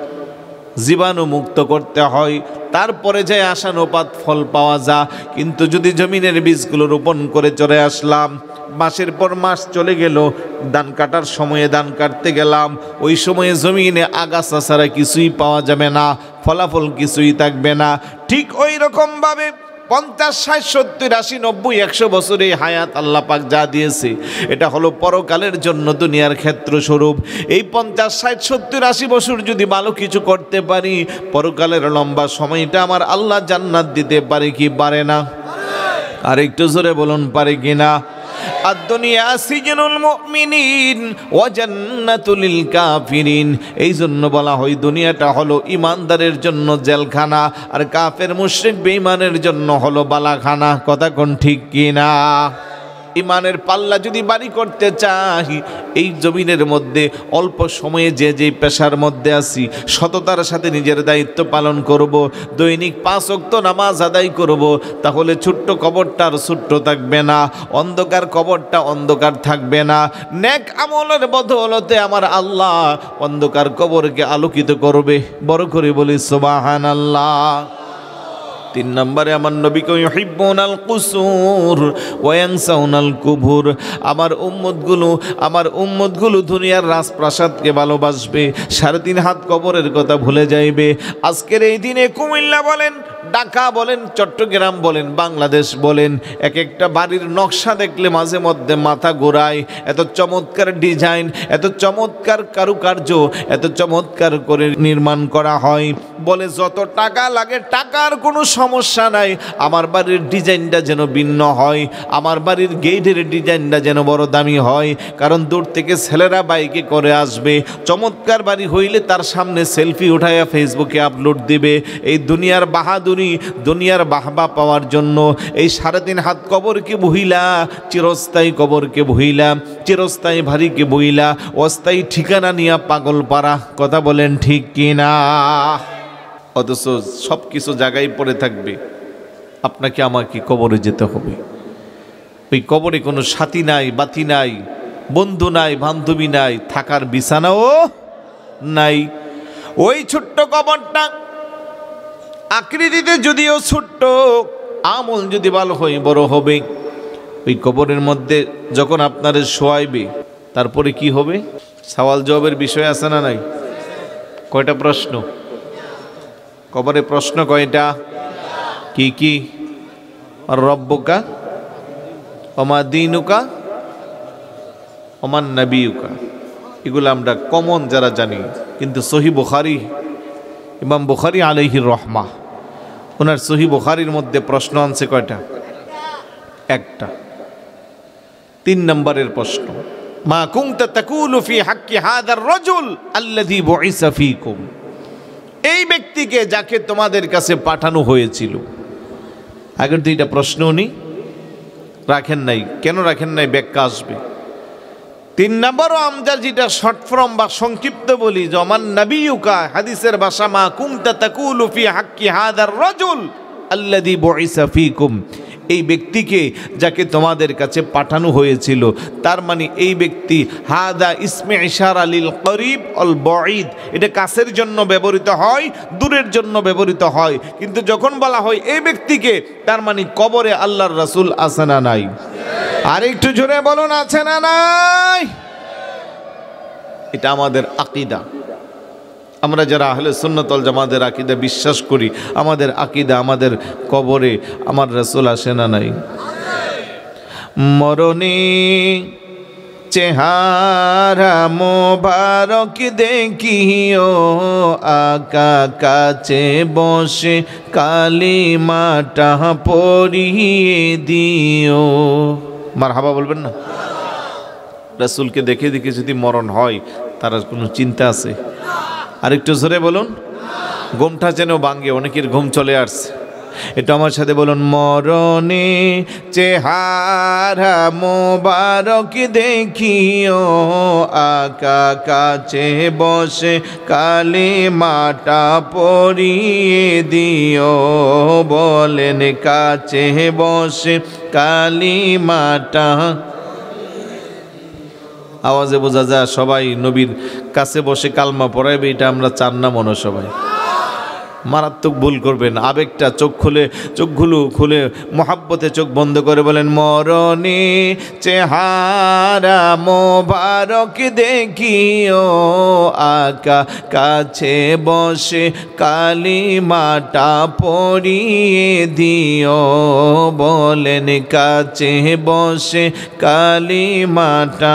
Speaker 1: জীবাণু মুক্ত করতে হয়, তারপরে যায় আশানুপাত ফল পাওয়া যায়। কিন্তু যদি জমিনের বীজগুলো রোপণ করে চলে আসলাম, মাসের পর মাস চলে গেল, ধান কাটার সময়ে ধান কাটতে গেলাম, ওই সময়ে জমিনে আগাছা ছাড়া কিছুই পাওয়া যাবে না, ফলাফল কিছুই থাকবে না। ঠিক ওই রকমভাবে 50, 60, 70, 80, 90, 100 বছরে হায়াত আল্লাহ পাক যা দিয়েছে, এটা হলো পরকালের জন্য দুনিয়ার ক্ষেত্র স্বরূপ। এই 50, 60, 70, 80 বছর যদি ভালো কিছু করতে পারি, পরকালের লম্বা সময়টা আমার আল্লাহ জান্নাত দিতে পারে কি পারে না? আর একটু জোরে বলুন, পারে কিনা? আদ-দুনিয়া সিজনুল মুমিনিন ওয়া জান্নাতুল লিল কাফিরিন। এই জন্য বলা হয় দুনিয়াটা হলো ইমানদারের জন্য জেলখানা, আর কাফের মুশরিক বেঈমানের জন্য হলো বালাখানা। কথা কোন ঠিক কি না? ইমানের পাল্লা যদি বাড়ি করতে চাই, এই জমিনের মধ্যে অল্প সময়ে যে যে পেশার মধ্যে আছি, সততার সাথে নিজের দায়িত্ব পালন করব, দৈনিক 5 ওয়াক্ত নামাজ আদায় করব, তাহলে ছোট্ট কবরটা আর ছোট্ট থাকবে না, অন্ধকার কবরটা অন্ধকার থাকবে না। নেক আমলের বদৌলতে আমার আল্লাহ অন্ধকার কবরকে আলোকিত করবে। বড় করে বলি সুবহানাল্লাহ। 3 নম্বরে আমার নবীকে ইউহিব্বুনাল কুসুর ওয়া ইয়ানসাউনাল কুবুর, আমার উম্মতগুলো দুনিয়ার রাজপ্রাসাদকে ভালোবাসবে, 3.5 হাত কবরের কথা ভুলে যাইবে। আজকের এই দিনে কুমিল্লা বলেন, ঢাকা বলেন, চট্টগ্রাম বলেন, বাংলাদেশ বলেন, এক একটা বাড়ির নকশা দেখলে মাঝে মধ্যে মাথা ঘোরায়। এত চমৎকার ডিজাইন, এত চমৎকার কারুকার্য, এত চমৎকার করে নির্মাণ করা হয়। বলে যত টাকা লাগে, টাকার কোনো সমস্যা নাই, আমার বাড়ির ডিজাইনটা যেন ভিন্ন হয়, আমার বাড়ির গেটের ডিজাইনটা যেন বড় দামি হয়। কারণ দূর থেকে ছেলেরা বাইকে করে আসবে, চমৎকার বাড়ি হইলে তার সামনে সেলফি উঠাইয়া ফেসবুকে আপলোড দিবে। এই দুনিয়ার বাহাদুরি, দুনিয়ার বাহবা পাওয়ার জন্য এই 3.5 হাত কবরকে বহিলা, চিরস্থায়ী কবরকে বহিলা, চিরস্থায়ী ভারীকে বহিলা, অস্থায়ী ঠিকানা নিয়ে পাগল পারা। কথা বলেন ঠিক কিনা? অথচ সব কিছু জায়গায় পড়ে থাকবে, আপনাকে আমাকে কবরে যেতে হবে। ওই কবরে কোনো সাথী নাই, বাতি নাই, বন্ধু নাই, বান্ধবী নাই, থাকার বিছানাও নাই। ওই ছোট্ট কবরটা আকৃতিতে যদিও ছোট্ট, আমল যদি ভালো হয় বড় হবে। ওই কবরের মধ্যে যখন আপনারা শোয়াইবে, তারপরে কি হবে? সওয়াল জবাবের বিষয় আছে না নাই? কয়টা প্রশ্ন কবরে? প্রশ্ন কয়টা? কি কি? আর রব্বুকা ওমা দীনুকা ওমান নবিয়ুকা, এগুলো আমরা কমন যারা জানি। কিন্তু সহিহ বুখারী, ইমাম বুখারী আলাইহির রহমা, ওনার সহিহ বুখারীর মধ্যে প্রশ্ন আনছে কয়টা? একটা। 3 নম্বরের প্রশ্ন, মা কুনতা তাকুলু ফি হাক্কি হাদার রাজুল আল্লাযী বুইসা ফীকুম, এই ব্যক্তিকে যাকে তোমাদের কাছে পাঠানো হয়েছিল। আগের 2টা প্রশ্ন উনি রাখেন নাই। কেন রাখেন নাই? ব্যাখ্যা আসবে। 3 নম্বরও আমরা যেটা শর্ট ফর্ম বা সংক্ষিপ্ত বলি, জমান নবিয়ুকা, হাদিসের ভাষা, মা কুনতা তাকুলু ফি হাক্কি হাদার রাজুল আল্লাযী বুইসা ফীকুম, এই ব্যক্তিকে যাকে তোমাদের কাছে পাঠানো হয়েছিল। তার মানে এই ব্যক্তি, হাদা ইসমে ইশারা লিল করিব অল বাঈদ, এটা কাছের জন্য ব্যবহৃত হয়, দূরের জন্য ব্যবহৃত হয়। কিন্তু যখন বলা হয় এই ব্যক্তিকে, তার মানে কবরে আল্লাহর রাসূল আছে না নাই? আর একটু জোরে বলুন, আছে না নাই? এটা আমাদের আকীদা। আমরা যারা আহলে সুন্নাত ওয়াল জামাতের আকীদা বিশ্বাস করি, আমাদের আকীদা, আমাদের কবরে আমার রাসূল আসে না নাই? মরণে চেহারা মোবারক দেখিও, আকা কাছে বসে কালিমাটা পড়িয়ে দিও। মারহাবা বলবেন না? রাসূলকে দেখে দেখে যদি মরণ হয়, তার কোনো চিন্তা আছে? আরেকটু জোরে বলুন, ঘুমটা যেন ভাঙে, অনেকের ঘুম চলে আসছে। এটা আমার সাথে বলুন, মরণে চেহারা মোবারক দেখিও, আকা কাছে বসে কালিমাটা পড়িয়ে দিও। বলেন, কাছে বসে কালিমাটা, আওয়াজে বোঝা যায় সবাই নবীর কাছে বসে কালমা পড়াইবে। এটা আমরা চান না মনে সবাই। মারাত্মক ভুল করবেন। আবেগটা চোখগুলো খুলে মহাব্বতে চোখ বন্ধ করে বলেন, মরণে চেহারা মোবারক দেখিও, আকা কাছে বসে কালিমাটা পড়িয়ে দিও। বলেন, কাছে বসে কালিমাটা,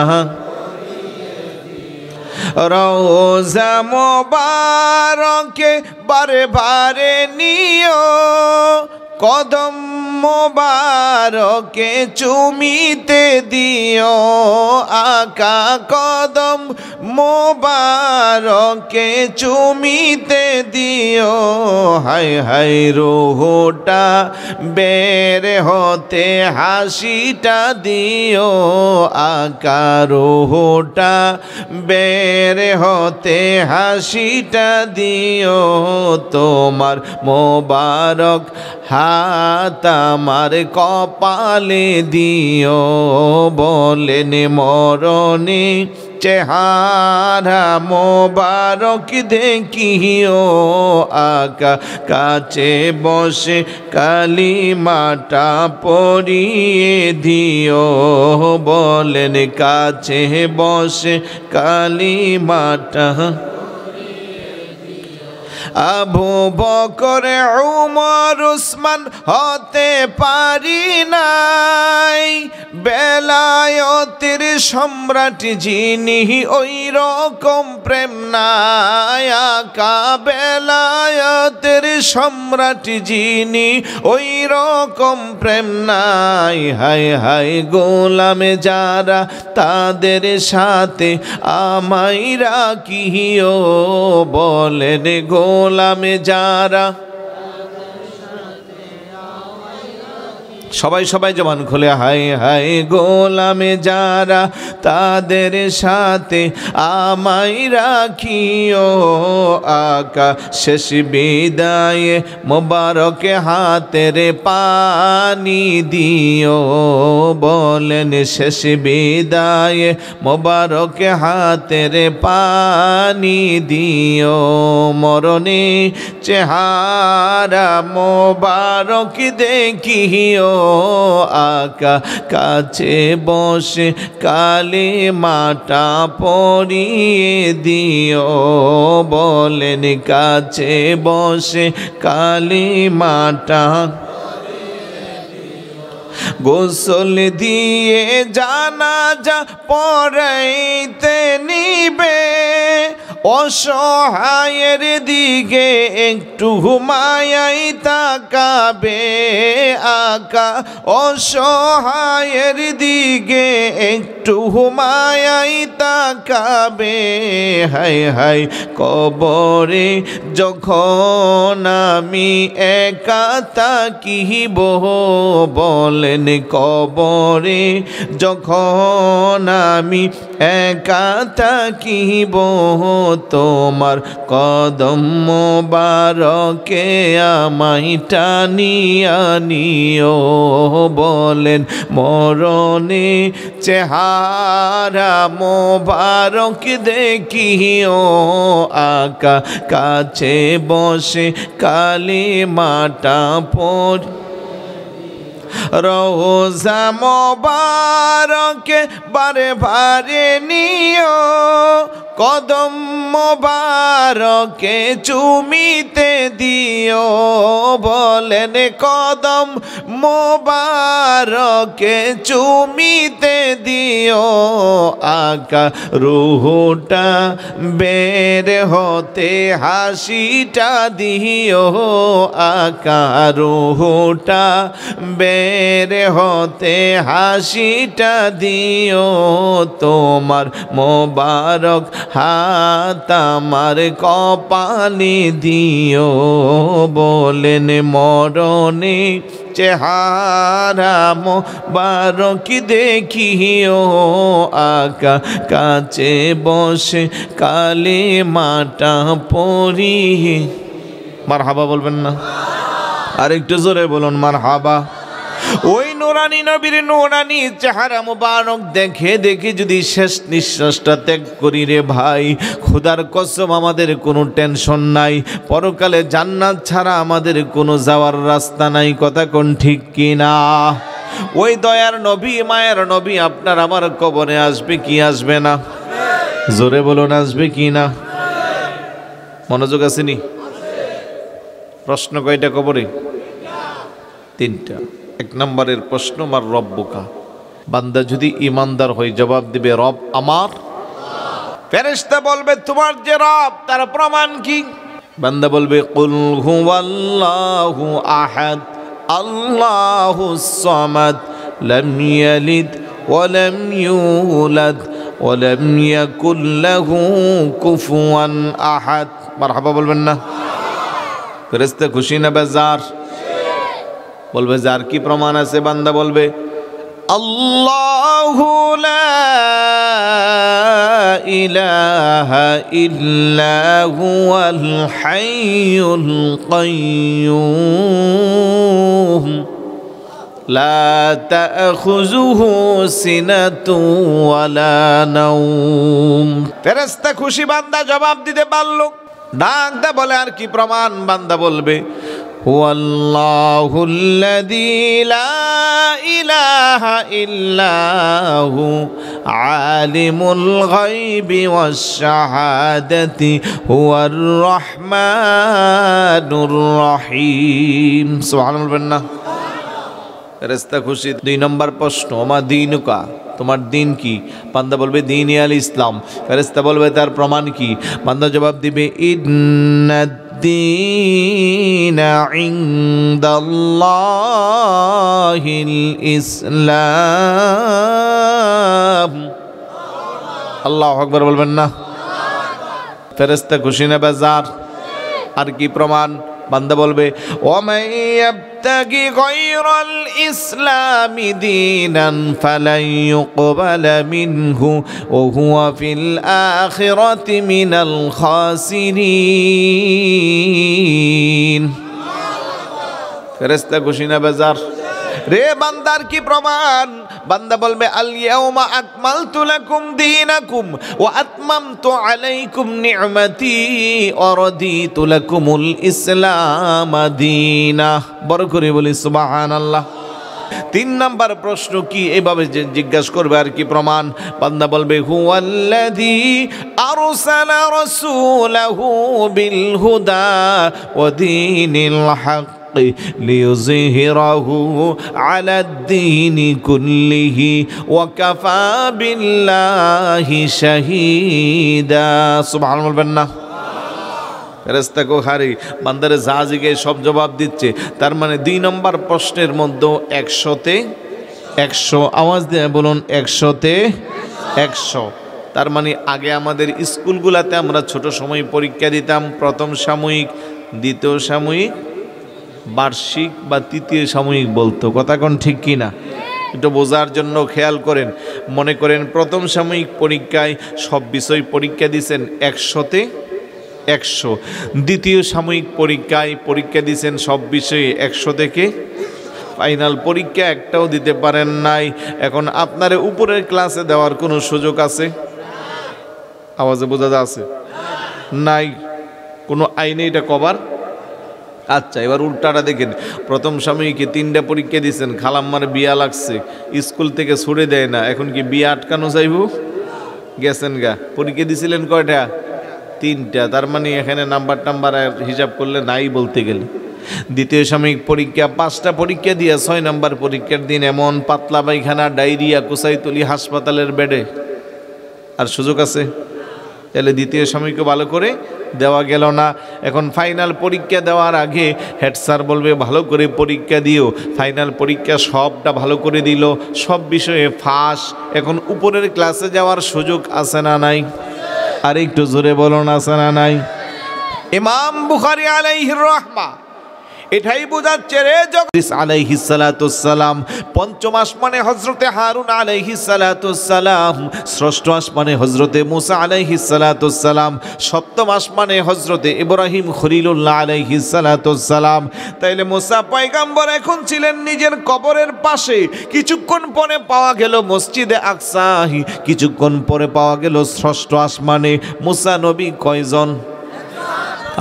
Speaker 1: রওজা মোবারকে বারে বারে নিও, কদম মোবারকে চুমিতে দিও, আকা কদম মোবারকে চুমিতে দিও। হায় হায় রোহটা বের হতে হাসিটা দিও, আকা রোহটা বের হতে হাসিটা দিও। তোমার মোবারক হাত আমার কপালে দিও। বলেন, মরণে চেহারা মোবারক দেখিও, আকা কাছে বসে কালিমাটা পড়িয়ে দিও। বলেন, কাছে বসে কালিমাটা, আবু বকর উমর উসমান হতে পারি নাই, বেলায়েতের সম্রাট যিনি ওই রকম প্রেম নাই আকা, বেলায়েতের সম্রাট যিনি ওই রকম প্রেম নাই। হায় হায় গোলামে যারা তাদের সাথে আমায় রাখিও, বলেন গোলামে যারা। সবাই সবাই জবান খুলে হায় হায় গোলামে যারা তাদের সাথে আমায় রাখিও, আকা শেষ বিদায়ে মোবারকে হাতের পানি দিও, বলেন শেষ বিদায়ে মোবারকে হাতের পানি দিও। মরণে চেহারা মোবারক দেখিও, আকা কাছে বসে কালিমাটা পড়িয়ে দিও, বলেন কাছে বসে কালিমাটা। গোসল দিয়ে জানাজা পড়াইতে নিবে, অসহায়ের দিকে একটু মায়াই তাকাবে, আকা অসহায়ের দিকে একটু মায়াই তাকাবে। হায় হায় কবরে যখন আমি একা থাকিব, বলেন কবরে যখন আমি একা থাকিব, তোমার কদম মোবারকে আমায় টানিয়া নিও, বলেন মরণে চেহারা মোবারক দেখিও, আকা কাছে বসে কালিমাটা পড়। রোজা মোবারকে বারে বারে নিও, কদম মোবারকে চুমিতে দিও, বলেন কদম মোবারকে চুমিতে দিও, আকা রুহুটা বের হতে হাসিটা দিও, আকা রুহুটা বের হতে হাসিটা দিও, তোমার মোবারক হাত আমার কপালে দিও, বলেন মরণে চেহারা মোবারক দেখিও, আকা কাছে বসে কালিমাটা পড়িয়ে। মারহাবা বলবেন না? আরেকটু জোরে বলুন মারহাবা। ওই নুরানি নবীর নুরানি চেহারা মুবারক দেখে দেখে যদি শেষ নিঃশ্বাসটা ত্যাগ করি রে ভাই, খোদার কসম আমাদের কোনো টেনশন নাই, পরকালে জান্নাত ছাড়া আমাদের কোনো যাওয়ার রাস্তা নাই। কথা কোন ঠিক কিনা? ওই দয়ার নবী মায়ের নবী আপনার আমার কবরে আসবে কি আসবে না? জোরে বলুন আসবে কি না? মনোযোগ আসেনি? প্রশ্ন কয়টা কবরে? তিনটা। এক নম্বরের প্রশ্ন মার রব্বুকা, বান্দা যদি ইমানদার হয়ে জবাব দিবে রব আমার। ফেরেশতা বলবে তোমার যে রব তার প্রমাণ কি? বান্দা বলবে কুল হুয়াল্লাহু আহাদ আল্লাহুস সামাদ লাম ইয়ালিদ ওয়া লাম ইউলাদ ওয়া লাম ইয়াকুল লাহু কুফুয়ান আহাদ। মারহাবা বলবেন না? ফেরেশতা খুশি না বেজার? বলবে যার কি প্রমাণ আছে? বান্দা বলবে আল্লাহু লা ইলাহা ইল্লা হুয়াল হাইয়ুল কাইয়্যুম লা তাখুযুহু সিনাতুন ওয়ালা নাওম। ফেরেশতা খুশি, বান্দা জবাব দিতে পারল। ডাক দা বলে আর কি প্রমাণ? বান্দা বলবে হুয়াল্লাহুল্লাযী লা ইলাহা ইল্লাহু আলিমুল গায়বি ওয়াশ শাহাদাতি হুয়ার রহমানুর রহিম। সুবহানাল্লাহ। ফেরেশতা খুশি। 2 নম্বর প্রশ্ন, ওমা দীনুকা, তোমার দিন কি? বান্দা বলবে দীন আল ইসলাম। ফেরেশতা বলবে তার প্রমাণ কি? বান্দা জবাব দিবে ইন্নাদ-দীনা ইনদাল্লাহিল ইসলাম। আল্লাহু আকবার বলবেন না? ফেরেশতা খুশি না বেজার? আর কি প্রমাণ? বান্দা বলবে ওয়ামান ইয়াবতাগি গায়রাল ইসলামি দীনান ফালান ইউকবালা মিনহু ওয়া হুয়া ফিল আখিরাতি মিনাল খাসিরিন। ফেরেশতা খুশি না বেজার? রে বান্দার কি প্রমাণ? বান্দা বলবে আল ইয়াউমা আকমালতু লাকুম দীনাকুম ওয়া আতমামতু আলাইকুম নি'মাতি ওয়া রাদিতু লাকুমুল ইসলাম দীনা। বড় করে বলি সুবহানাল্লাহ। 3 নাম্বার প্রশ্ন কি? এভাবে জিজ্ঞাসা করবে আর কি প্রমাণ? বান্দা বলবে হুয়াল্লাযী আরসালা রাসূলাহু বিল হুদা ওয়া দীনিল হক লিইয়ুযহিরাহু আলাদ-দীনি কুল্লিহি ওয়া কাফা বিল্লাহি শাহীদা। সুবহানাল্লাহ বলবেন না? ফেরেশতা কো হারি বান্দারে জাহাজিকে সব জবাব দিচ্ছে। তার মানে 2 নম্বর প্রশ্নের মধ্যে 100-তে 100। আওয়াজ দিয়ে বলুন 100-তে 100। তার মানে আগে আমাদের স্কুলগুলোতে আমরা ছোট সময় পরীক্ষা দিতাম, প্রথম সাময়িক, দ্বিতীয় সাময়িক, বার্ষিক বা তৃতীয় সাময়িক বলতো। কথা কোন ঠিক কি না? একটু বোঝার জন্য খেয়াল করেন। মনে করেন প্রথম সাময়িক পরীক্ষায় সব বিষয় পরীক্ষা দিয়েছেন 100-তে 100। দ্বিতীয় সাময়িক পরীক্ষায় পরীক্ষা দিয়েছেন সব বিষয়ে 100 থেকে। ফাইনাল পরীক্ষা একটাও দিতে পারেন নাই। এখন আপনার উপরের ক্লাসে দেওয়ার কোনো সুযোগ আছে? আওয়াজে বোঝা যাচ্ছে? নাই, কোনো আইনে এটা কভার। আচ্ছা, এবার উল্টাটা দেখেন। প্রথম সাময়িকে 3টা পরীক্ষা দিয়েছেন, খালাম্মার বিয়া লাগছে, স্কুল থেকে ছুড়ে দেয় না, এখন কি বিয়া আটকানো যাইব? গেছেন গা। পরীক্ষা দিয়েছিলেন কয়টা? 3টা। তার মানে এখানে নাম্বার হিসাব করলে নাই বলতে গেলে। দ্বিতীয় সাময়িক পরীক্ষা 5টা পরীক্ষা দিয়ে 6 নম্বর পরীক্ষার দিন এমন পাতলা পায়খানা, ডায়রিয়া, কুসাইতলি হাসপাতালের বেডে। আর সুযোগ আছে? তাহলে দ্বিতীয় সাময়িকও ভালো করে দেওয়া গেল না। এখন ফাইনাল পরীক্ষা দেওয়ার আগে হেড স্যার বলবে ভালো করে পরীক্ষা দিও। ফাইনাল পরীক্ষা সবটা ভালো করে দিল, সব বিষয়ে ফাঁস। এখন উপরের ক্লাসে যাওয়ার সুযোগ আছে না নাই? আর একটু জোরে বলুন, আছে না নাই? ইমাম বুখারী আলাইহির রাহমা এটাই বোঝাচ্ছে রে আলাইহিস সালাতুস সালাম। পঞ্চম আসমানে হযরতে হারুন আলাইহিস সালাতুস সালাম, ষষ্ঠ আসমানে হযরতে মুসা আলাইহিস সালাতুস সালাম, সপ্তম আসমানে হযরতে ইব্রাহিম খলিলুল্লাহ আলাইহিস সালাতুস সালাম। তাইলে মুসা পয়গম্বর এখন ছিলেন নিজের কবরের পাশে, কিছুক্ষণ পরে পাওয়া গেল মসজিদে আকসা, কিছুক্ষণ পরে পাওয়া গেল ষষ্ঠ আসমানে। মুসা নবী কয়জন?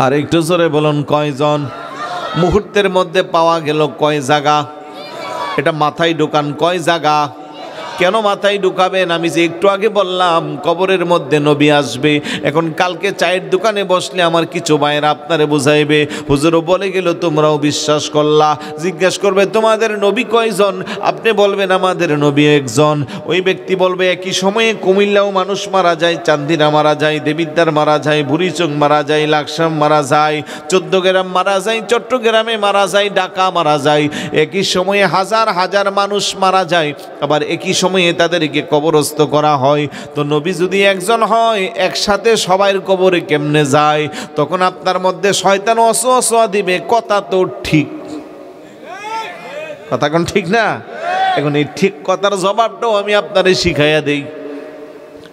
Speaker 1: আর একটু জোরে বলুন, কয়জন? মুহূর্তের মধ্যে পাওয়া গেল কয় জায়গা? এটা মাথায় ঢোকান, কয় জায়গা? কেন মাথায় ঢুকাবেন? আমি যে একটু আগে বললাম কবরের মধ্যে নবী আসবে। এখন কালকে চায়ের দোকানে বসলে আমার কিছু ভাইয়েরা আপনারে বুঝাইবে, হুজুরও বলে গেল তোমরাও বিশ্বাস করলা। জিজ্ঞেস করবে তোমাদের নবী কয়জন? আপনি বলবেন আমাদের নবী একজন। ওই ব্যক্তি বলবে একই সময়ে কুমিল্লাও মানুষ মারা যায়, চান্দিনা মারা যায়, দেবিদ্দার মারা যায়, বুড়িচং মারা যায়, লাকসাম মারা যায়, 14 গ্রাম মারা যায়, চট্টগ্রামে মারা যায়, ঢাকা মারা যায়। একই সময়ে হাজার হাজার মানুষ মারা যায়, আবার একই সময়ে তাদেরকে কবরস্থ করা হয়। তো নবী যদি একজন হয়, একসাথে সবাইয়ের কবরে কেমনে যায়? তখন আপনার মধ্যে শয়তান ওয়াসওয়াসা দিবে। কথা তো ঠিক, কথা কোন ঠিক না? এখন এই ঠিক কথার জবাবটাও আমি আপনারে শিখাইয়া দেই।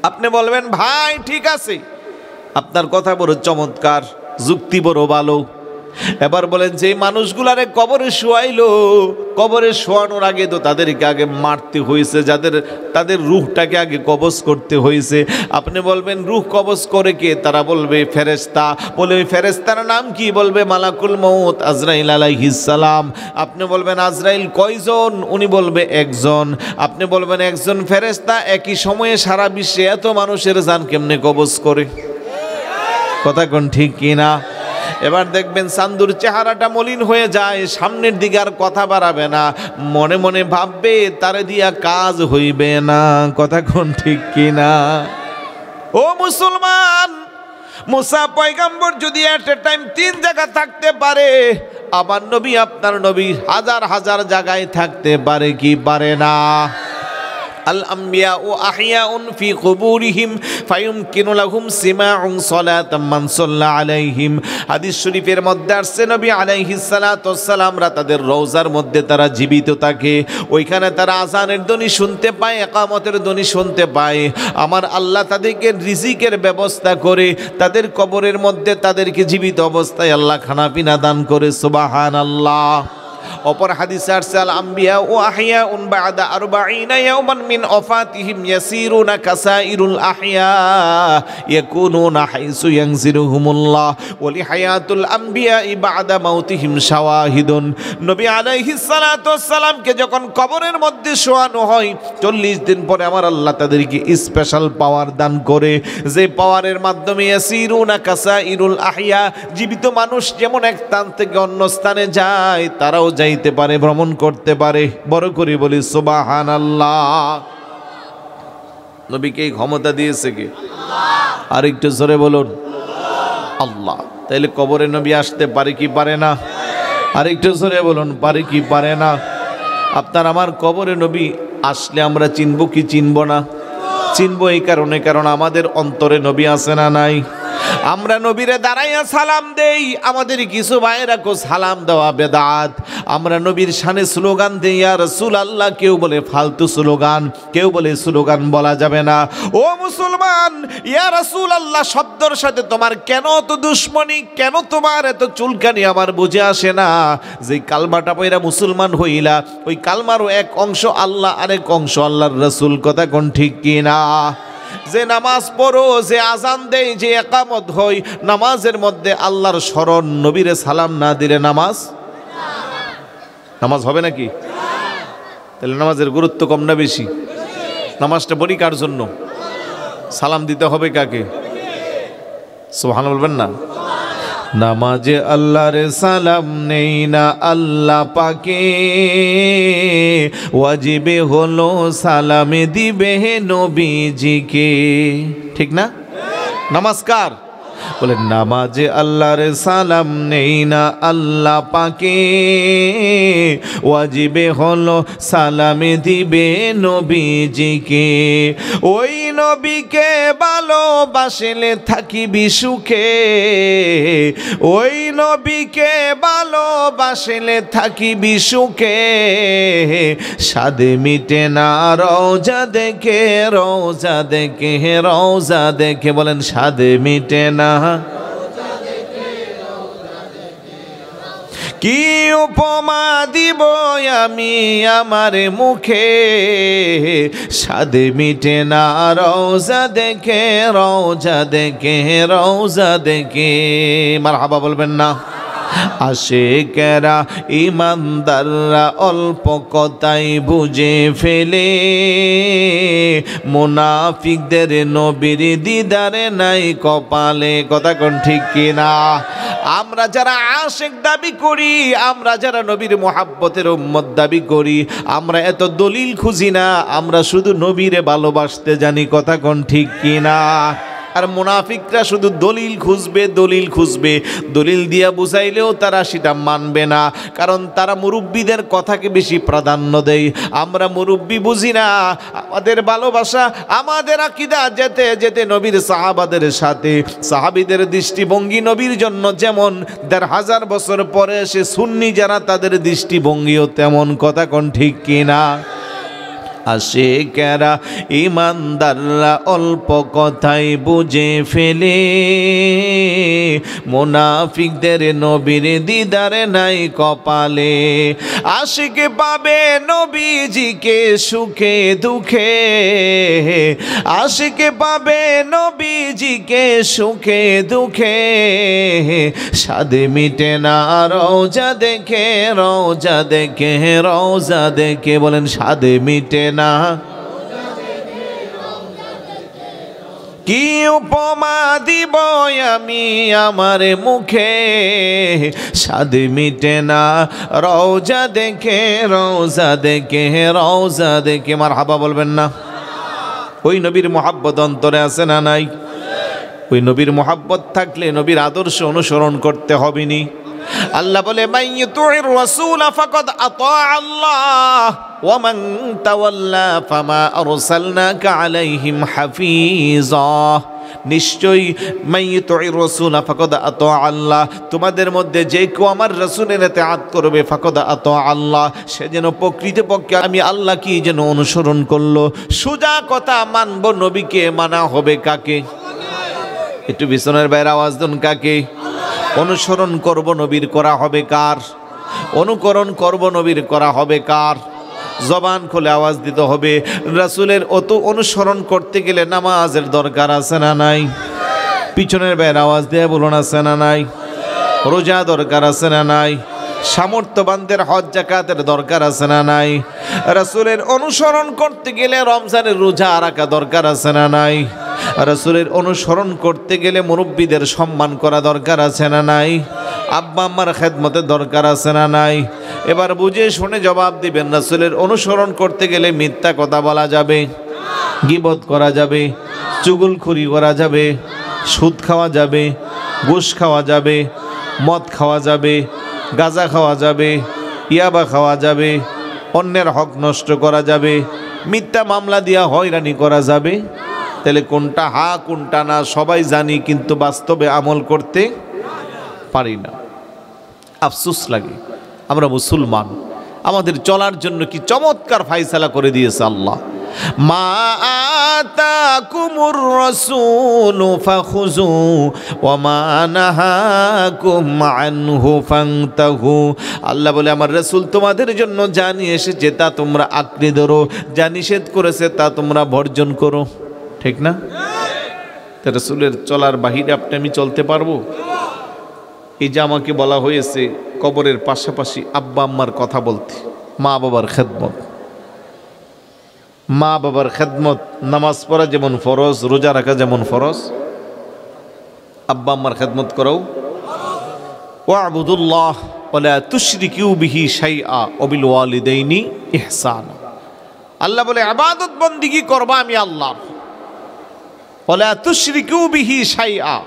Speaker 1: আপনি বলবেন ভাই ঠিক আছে, আপনার কথা বড় চমৎকার, যুক্তি বড় ভালো, এবার বলেন যে মানুষগুলারে কবরে শোয়াইলো, কবরে শোয়ানোর আগে তো তাদেরকে আগে মারতে হয়েছে, তাদের রূহটাকে আগে কবজ করতে হয়েছে। আপনি বলবেন রূহ কবজ করে কে? তারা বলবে ফেরেশতা। বলে ওই ফেরেশতার নাম কি? বলবে মালাকুল মউত আজরাইল আলাইহিস সালাম। আপনি বলবেন আজরাইল কয়জন? উনি বলবে একজন। আপনি বলবেন একজন ফেরেশতা একই সময়ে সারা বিশ্বে এত মানুষের জান কেমনে কবজ করে? কথা কোন ঠিক কিনা? এবার দেখবেন চান্দুর চেহারাটা মলিন হয়ে যায়, সামনের দিকে আর কথা বাড়াবে না, মনে মনে ভাববে তারে দিয়া কাজ হইবে না। কথা কোন ঠিক কিনা? ও মুসলমান, মুসা পয়গম্বর যদি এট এ টাইম 3 জায়গা থাকতে পারে, আমার নবী আপনার নবী হাজার হাজার জায়গায় থাকতে পারে কি পারে না? আল আম্বিয়া ও আহিয়াউন ফি কুবুরিহিম ফায়ুমকিনু লাহুম সিমাউন সালাতাম মান সাল্লা আলাইহিম। হাদিস শরীফের মধ্যে আসছে নবী আলাইহিস সালাতু ওয়াস সালামরা তাদের রওজার মধ্যে তারা জীবিত থাকে, ওইখানে তারা আযানের ধ্বনি শুনতে পায়, ইকামতের ধ্বনি শুনতে পায়। আমার আল্লাহ তাদেরকে রিজিকের ব্যবস্থা করে, তাদের কবরের মধ্যে তাদেরকে জীবিত অবস্থায় আল্লাহ খানাপিনা দান করে। সুবহানাল্লাহ। অপর হাদিসে আসছে আল আম্বিয়া ও আহিয়াউন বা'দা 40 ইয়াওমান মিন ওয়াফাতিহিম ইয়াসিরুনা কাসাইরুল আহিয়া ইয়াকুনুনা হাইসু ইয়ানজিরুহুমুল্লাহ ওয়া লিহায়াতুল আম্বিয়া বা'দা মাউতিহিম শাওয়াহিদুন। নবী আলাইহিস সালাতু ওয়াস সালামকে যখন কবরের মধ্যে শোয়ানো হয়, 40 দিন পরে আমার আল্লাহ তাদেরকে স্পেশাল পাওয়ার দান করে, যে পাওয়ারের মাধ্যমে ইয়াসিরুনা কাসাইরুল আহিয়া, জীবিত মানুষ যেমন এক স্থান থেকে অন্য স্থানে যায়, তারাও যাইতে পারে, ভ্রমণ করতে পারে। বড় করে বলি সুবহানাল্লাহ। নবীকে এই ক্ষমতা দিয়েছে কে? আল্লাহ। আর একটু জোরে বলুন আল্লাহ। তাইলে কবরে নবী আসতে পারে কি পারে না? আর একটু জোরে বলুন পারে কি পারে না? আপনার আমার কবরে নবী আসলে আমরা চিনব কি চিনব না? চিনব এই কারণে, কারণ আমাদের অন্তরে নবী আছে না নাই? আমরা নবীরে দাঁড়াইয়া সালাম দেই, আমাদের কিছু ভাইরা কো সালাম দেওয়া বেদাত। আমরা নবীর শানে স্লোগান দেই ইয়া রাসূলুল্লাহ, কেউ বলে ফালতু স্লোগান, কেউ বলে স্লোগান বলা যাবে না। ও মুসলমান, ইয়া রাসূলুল্লাহ শব্দের সাথে তোমার কেন এত দুশ্মনী, কেন তোমার এত চুলকানি আমার বুঝে আসে না? যে কালমাটা পয়রা মুসলমান হইলা, ওই কালমারও এক অংশ আল্লাহ, আরেক অংশ আল্লাহর রাসূল। কথা কোন ঠিক কিনা? যে নামাজ পড়ো, যে আজান দেই, যে একামত হই, নামাজের মধ্যে আল্লাহর স্মরণ, নবীরে সালাম না দিলে নামাজ হবে নাকি? তাহলে নামাজের গুরুত্ব কম না বেশি? নামাজটা পড়ি কার জন্য? সালাম দিতে হবে কাকে? সুবহানাল্লাহ বলবেন না? নামাজে আল্লাহর সালাম নেই না আল্লাহ পাকে, ওয়াজিবে হলো সালামে দিবে নবীজিকে। ঠিক না? নমস্কার বলে নামাজে আল্লাহর সালাম নেই না আল্লাহ পাকে, ওয়াজিবে হলো সালামে দিবে নবীজিকে। ওই নবীকে ভালোবাসলে থাকিবি সুখে, ওই নবীকে ভালোবাসলে থাকিবি সুখে, সাদে মিটে না রওজা দেখে, রওজা দেখে, রওজা দেখে। বলেন সাদে মিটে না। কি উপমা দিব আমি আমার মুখে, সাদে মিটে না রওজা দেখে, রওজা দেখে, রওজা দেখে। মারহাবা বলবেন না? আশিকেরা ইমানদাররা অল্প কথাই বুঝে ফেলে, মুনাফিকদের নবীর দিদারে নাই কপালে। কথা কোন ঠিক কিনা? আমরা যারা আশিক দাবি করি, আমরা যারা নবীর মুহাব্বতের উম্মত দাবি করি, আমরা এত দলিল খুঁজি না, আমরা শুধু নবীরে ভালোবাসতে জানি। কথা কোন ঠিক কিনা? আর মুনাফিকরা শুধু দলিল খুঁজবে, দলিল খুঁজবে, দলিল দিয়া বুঝাইলেও তারা সেটা মানবে না, কারণ তারা মুরব্বীদের কথাকে বেশি প্রাধান্য দেয়। আমরা মুরব্বী বুঝি না, আমাদের ভালোবাসা, আমাদের আকীদা যেতে যেতে নবীর সাহাবাদের সাথে, সাহাবীদের দৃষ্টিভঙ্গি নবীর জন্য যেমন ১৫০০ বছর পরে এসে সুন্নি যারা, তাদের দৃষ্টিভঙ্গিও তেমন। কথা কোন ঠিক কিনা? আশিকেরা ইমানদাররা অল্প কথাই বুঝে ফেলে, মুনাফিকদের নবীর দিদারে নাই কপালে। আশিকে পাবে নবীজিকে সুখে দুঃখে, আশিকে পাবে নবীজিকে সুখে দুঃখে, সাদে মিটে না রওজা দেখে, রওজা দেখে, রওজা দেখে, বলেন সাদে মিটে না। কি উপমা দিব আমি আমার মুখে, সাদে মিটে না রওজা দেখে, রওজা দেখে, রওজা দেখে। মারহাবা বলবেন না? ওই নবীর মোহাব্বত অন্তরে আছে না নাই? ওই নবীর মোহাব্বত থাকলে নবীর আদর্শ অনুসরণ করতে হবে নি। আল্লাহ বলে মাইয়ুতির রাসূল ফাকাদ আতা আল্লাহ ওয়া মান তাওয়াল্লা ফামা আরসালনাকা আলাইহিম হাফিজা। নিশ্চয়ই মাইয়ুতির রাসূল ফাকাদ আতা আল্লাহ, তোমাদের মধ্যে যে কেউ আমার রাসূলের ইতাআত করবে ফাকাদ আতা আল্লাহ, সে যেন প্রকৃতপক্ষে আমি আল্লাহ কি যেন অনুসরণ করলো। সোজা কথা, মানব নবীকে, মানা হবে কাকে? একটু বিছনের বাইরে আওয়াজ দেন, কাকে? অনুসরণ করব নবীর করা হবে কার? অনুকরণ করব নবীর করা হবে কার? জবান খুলে আওয়াজ দিতে হবে। রাসূলের অত অনুসরণ করতে গেলে নামাজের দরকার আছে না নাই? পিছনের বাইরে আওয়াজ দিয়ে বলুন, আছে না নাই? রোজা দরকার আছে না নাই? সামর্থ্যবানদের হজ যাকাতের দরকার আছে না নাই? রাসূলের অনুসরণ করতে গেলে রমজানের রোজা রাখা দরকার আছে না নাই? রাসূলের অনুসরণ করতে গেলে মুরব্বীদের সম্মান করা দরকার আছে না নাই? আব্বা আম্মার খেদমতের দরকার আছে না নাই? এবার বুঝে শুনে জবাব দিবেন। রাসূলের অনুসরণ করতে গেলে মিথ্যা কথা বলা যাবে, গীবত করা যাবে, চুগলখড়ি করা যাবে, সুদ খাওয়া যাবে, ঘুষ খাওয়া যাবে, মদ খাওয়া যাবে, গাঁজা খাওয়া যাবে, ইয়াবা খাওয়া যাবে, অন্যের হক নষ্ট করা যাবে, মিথ্যা মামলা দিয়া হয়রানি করা যাবে। তাহলে কোনটা হা কোনটা না সবাই জানি, কিন্তু বাস্তবে আমল করতে পারি না। আফসোস লাগে, আমরা মুসলমান, আমাদের চলার জন্য কি চমৎকার ফায়সালা করে দিয়েছে আল্লাহ। মা আতাকুমুর রাসূলু ফাখুযু ওয়া মা নাহাকুম আনহু ফান্তাহু। আল্লাহ বলে আমার রাসূল তোমাদের জন্য যা নিয়ে এসেছে তা তোমরা আঁকড়ে ধরো, যা নিষেধ করেছে তা তোমরা বর্জন করো। ঠিক না? তা রাসূলের চলার বাহিরে আপনি আমি চলতে পারবো? এই যে আমাকে বলা হয়েছে কবরের পাশাপাশি আব্বা আম্মার কথা বলতে, মা বাবার খেদমত, মা বাবার খেদমত, নামাজ পড়া যেমন ফরজ, রোজা রাখা যেমন ফরজ, আব্বা আম্মার খেদমত করাও। ওয়া'বুদুল্লাহ ওয়া লা তুশরিকু বিহি শাইআ ওয়া বিল ওয়ালিদাইনি ইহসানা। আল্লাহ বলে ইবাদত বন্দেগী করবা আমি আল্লাহর, ওয়া লা তুশরিকু বিহি শাইআ,